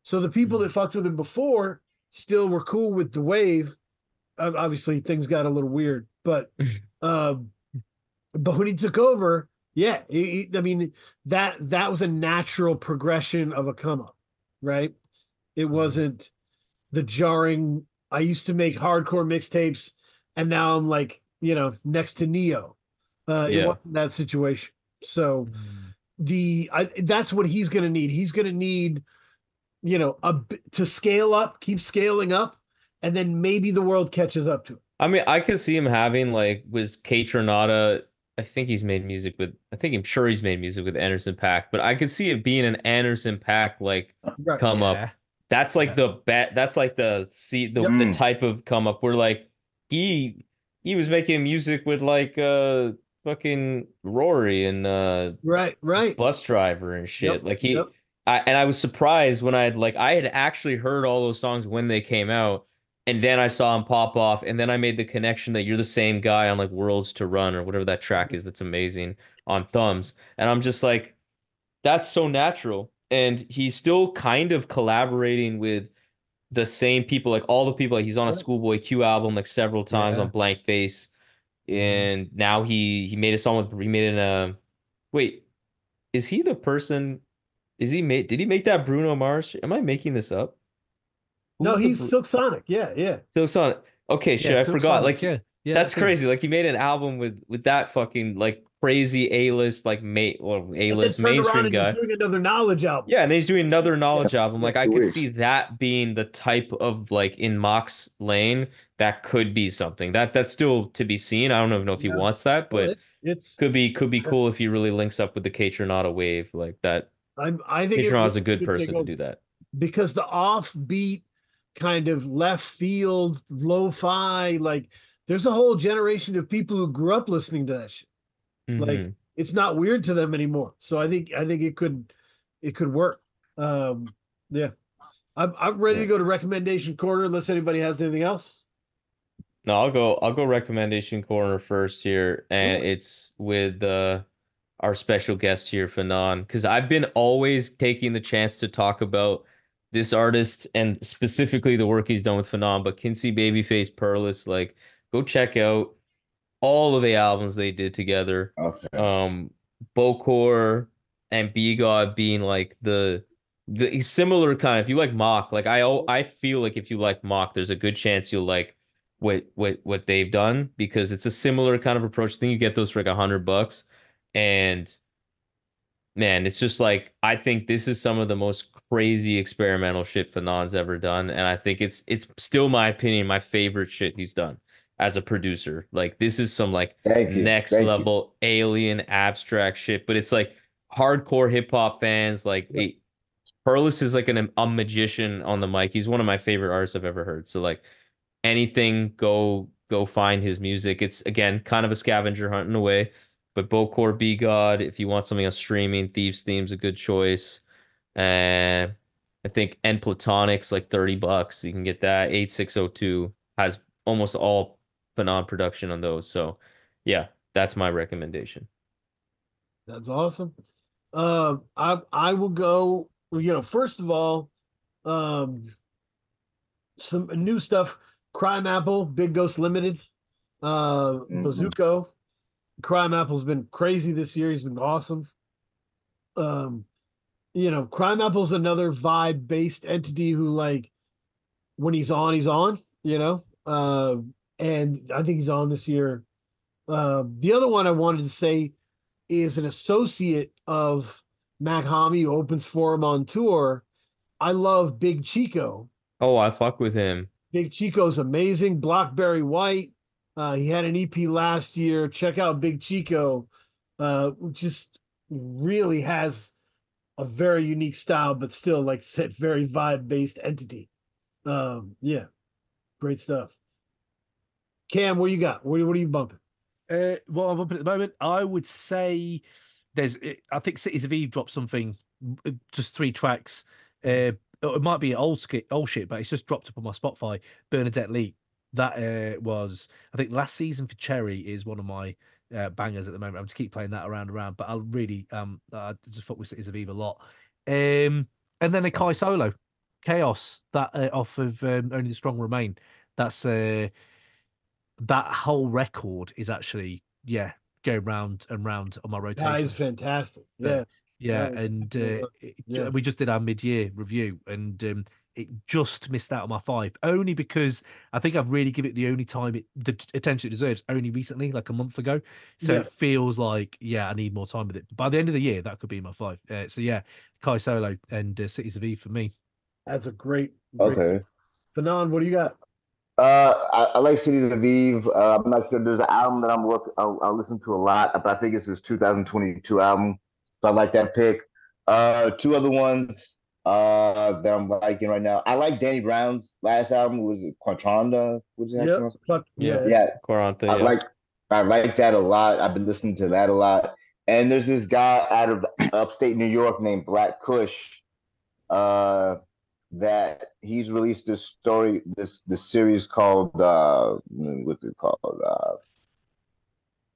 So the people that Mm. fucked with him before still were cool with the wave. Obviously things got a little weird, um but when he took over, yeah, I mean that was a natural progression of a come up, right? It Mm. wasn't the jarring. I used to make hardcore mixtapes, and now I'm like, next to Neo. It Yeah. wasn't that situation. So Mm. that's what he's going to need. He's going to need, to scale up, keep scaling up, and then maybe the world catches up to him. I mean, I could see him having like with K Tronada. I think I'm sure he's made music with Anderson .Paak, but I could see it being an Anderson .Paak like Right. come up. Yeah. That's like Yeah. the bet. That's like the Yep. the Mm. type of come up where like he was making music with like fucking Rory and Right. Right. Bus Driver and shit. Yep. Like Yep. I was surprised when I had actually heard all those songs when they came out, and then I saw him pop off, and then I made the connection that you're the same guy on like Worlds to Run or whatever that track is that's amazing on Thumbs, and I'm just like, that's so natural, and he's still kind of collaborating with the same people, like all the people. Like he's on a Right. Schoolboy Q album like several times Yeah. on Blank Face, Mhm. and now he made a song with he made an wait, is he the person? Is he made? Did he make that Bruno Mars? Am I making this up? No, Who's the he's Silk Sonic. Yeah. Yeah. so son? Okay, Yeah. shit, I Silk forgot. Sonic. Like Yeah. Yeah. that's That's him. crazy. Like he made an album with that fucking like crazy A-list like And then A-list turned around mainstream and he's guy. doing another knowledge album. Yeah, and then he's doing another Yeah. knowledge album. Yeah. Like I Two could weeks. see that being the type of like in Mock's lane that could be something. That's still to be seen. I don't even know if he Yeah. wants that, Well, but it's could be cool if he really links up with the K Tronada wave like that. I think K it Tronada's a really good could take person to over do that. because the offbeat kind of left field lo-fi, like there's a whole generation of people who grew up listening to that shit. Like Hmm. it's not weird to them anymore. So I think it could work. Yeah. I'm ready Yeah. to go to recommendation corner unless anybody has anything else. No, I'll go recommendation corner first here, and Cool. it's with our special guest here, Fanon, because I've been always taking the chance to talk about this artist and specifically the work he's done with Fanon, but Kinsey Babyface Perlis, like go check out all of the albums they did together. Okay. Bokor and B God being like the similar kind. If you like Mock, like I feel like if you like Mock, there's a good chance you'll like what they've done because it's a similar kind of approach. I think you get those for like $100, and man, it's just like I think this is some of the most crazy experimental shit Fanon's ever done, and I think it's still my opinion, my favorite shit he's done as a producer. Like this is some like Thank you. next Thank you. level alien abstract shit, but it's like hardcore hip hop fans like Perlis is like a magician on the mic. He's one of my favorite artists I've ever heard. So like anything, go find his music. It's again kind of a scavenger hunt in a way, but Bokor Be God, if you want something on streaming, Thieves Theme's a good choice. And I think End Platonix like $30. You can get that. 8602 has almost all Fanon production on those. So yeah, that's my recommendation. That's awesome. I will go, first of all, some new stuff. Crime Apple, Big Ghost Limited, Bazooko. Crime Apple's been crazy this year. He's been awesome. Crime Apple's another vibe-based entity who, like, when he's on, and I think he's on this year. The other one I wanted to say is an associate of Mach-Hommy who opens for him on tour. I love Big Chico. Oh, I fuck with him. Big Chico's amazing. Blackberry White. He had an EP last year. Check out Big Chico. Just really has a very unique style, but still, like I said, very vibe-based entity. Yeah, great stuff. Cam, what you got? What are you bumping? What I'm bumping at the moment, I would say I think Cities of Eve dropped something, just 3 tracks. It might be old shit, but it's just dropped up on my Spotify. Bernadette Lee. That was, I think, last season for Cherry is one of my bangers at the moment. I'm just keep playing that around and around, but I'll really I just fuck with Cities of Eve a lot. And then a Kai Solo, Chaos, that off of Only the Strong Remain. That's that whole record is actually going round and round on my rotation. That is fantastic. Yeah. And we just did our mid-year review, and it just missed out on my 5, only because I think I've really given it the only time the attention it deserves only recently, like a month ago. So it feels like, I need more time with it. By the end of the year, that could be my 5. Kai Solo and Cities of Eve for me. That's a great. Okay. Fanon, what do you got? I like Cities of Eve. I'm not sure. There's an album that I'll listen to a lot, but I think it's his 2022 album. So I like that pick. 2 other ones that I'm liking right now. I like Danny Brown's last album. Was it Quatranda? Was it? Yeah. I like that a lot. I've been listening to that a lot. And there's this guy out of upstate New York named Black Kush. That he's released this series called what's it called?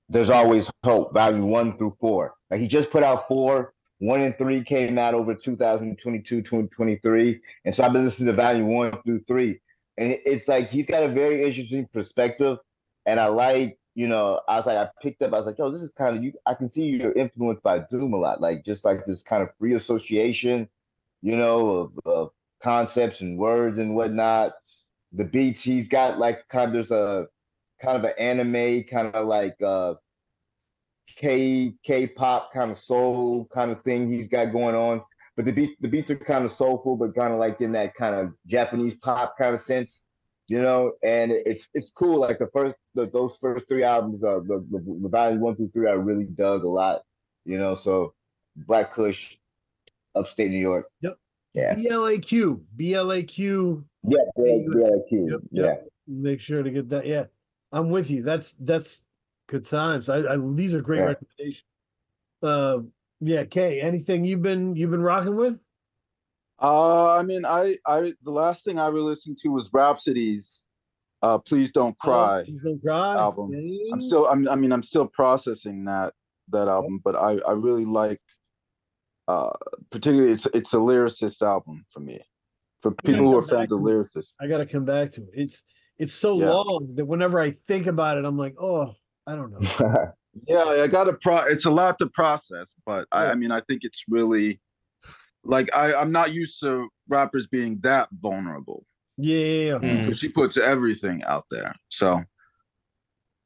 There's Always Hope, volume 1 through 4. Like he just put out 4. 1 and 3 came out over 2022, 2023. And so I've been listening to volume 1 through 3. And it's like he's got a very interesting perspective. And I like, I was like, yo, this is kind of I can see you're influenced by Doom a lot. Like just like this kind of free association, of concepts and words and whatnot. The beats he's got, like there's a kind of an anime, kind of like K-pop kind of soul kind of thing he's got going on. But the beats are kind of soulful, but kind of like in that kind of Japanese pop kind of sense, and it's cool. Like those first 3 albums, the volume 1 through 3, I really dug a lot, So Black Kush, upstate New York. Yep. Yeah. BLAQ. Yeah, BLAQ. Yep. Yeah. Make sure to get that. Yeah, I'm with you. That's good times. These are great recommendations. Kay, anything you've been rocking with? The last thing I listened to was Rhapsody's Please Don't Cry, Please Don't Cry album. Okay. I'm still processing that album, but I really like particularly it's a lyricist album for me. For people who are fans of lyricists. I gotta come back to it. It's so long that whenever I think about it, I'm like, oh, I don't know. I gotta it's a lot to process, but I think it's really like I'm not used to rappers being that vulnerable. Yeah. Because she puts everything out there. So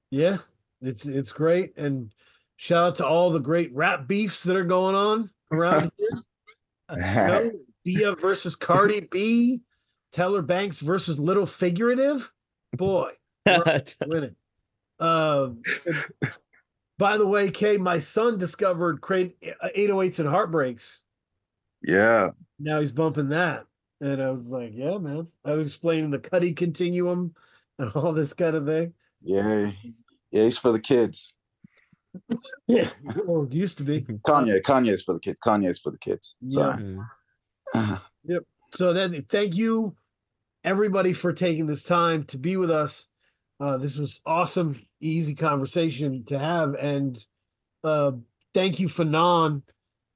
yeah, it's great. And shout out to all the great rap beefs that are going on. around here. No, Bia versus Cardi B, Teller Banks versus Little Figurative. Boy, we're winning. By the way, Kay, my son discovered Crate 808s and Heartbreaks. Yeah. Now he's bumping that. And I was like, yeah, man. I was explaining the Cuddy continuum and all this kind of thing. Yeah. Yeah, he's for the kids. Yeah. Well, it used to be. Kanye's for the kids. Kanye's for the kids. Sorry. Yep. So then thank you everybody for taking this time to be with us. This was awesome, easy conversation to have. And thank you, Fanon,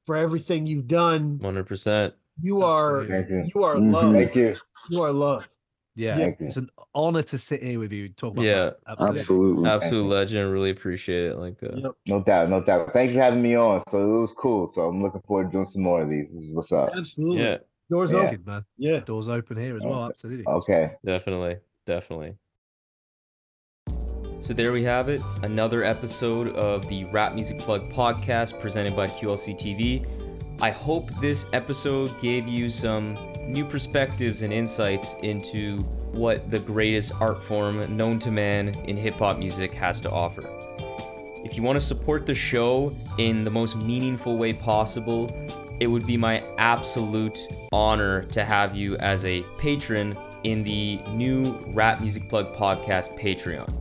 for everything you've done. 100%. You are Absolutely. you are loved. Thank you. You are loved. Yeah, Thank you. it's an honor to sit here with you and talk about Yeah. that. Absolutely. Absolute legend. Really appreciate it. Like, Yep. No doubt, no doubt. Thanks for having me on. So it was cool. So I'm looking forward to doing some more of these. This is what's up. Absolutely. yeah, Doors Yeah. open. Good, man. Yeah. Doors open here as well. Absolutely. Okay. definitely. So there we have it. Another episode of the Rap Music Plug podcast presented by QLC TV. I hope this episode gave you some new perspectives and insights into what the greatest art form known to man in hip-hop music has to offer. If you want to support the show in the most meaningful way possible, it would be my absolute honor to have you as a patron in the new Rap Music Plug podcast Patreon.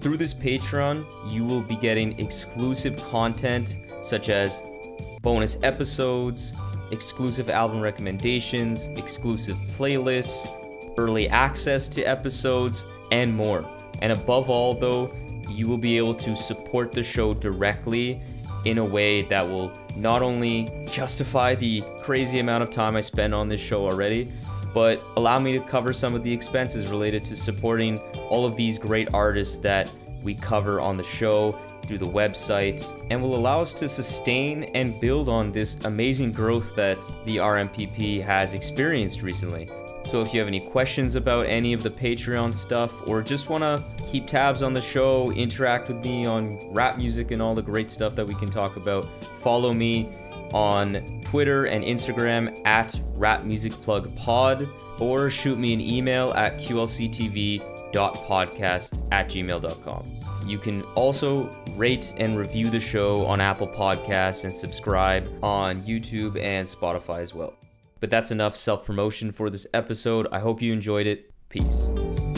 Through this Patreon, you will be getting exclusive content such as bonus episodes, exclusive album recommendations, exclusive playlists, early access to episodes, and more. And above all, though, you will be able to support the show directly in a way that will not only justify the crazy amount of time I spend on this show already, but allow me to cover some of the expenses related to supporting all of these great artists that we cover on the show through the website, and will allow us to sustain and build on this amazing growth that the RMPP has experienced recently. So if you have any questions about any of the Patreon stuff, or just want to keep tabs on the show, interact with me on rap music and all the great stuff that we can talk about, follow me on Twitter and Instagram at rapmusicplugpod, or shoot me an email at qlctv.podcast@gmail.com. You can also rate and review the show on Apple Podcasts and subscribe on YouTube and Spotify as well. But that's enough self-promotion for this episode. I hope you enjoyed it. Peace.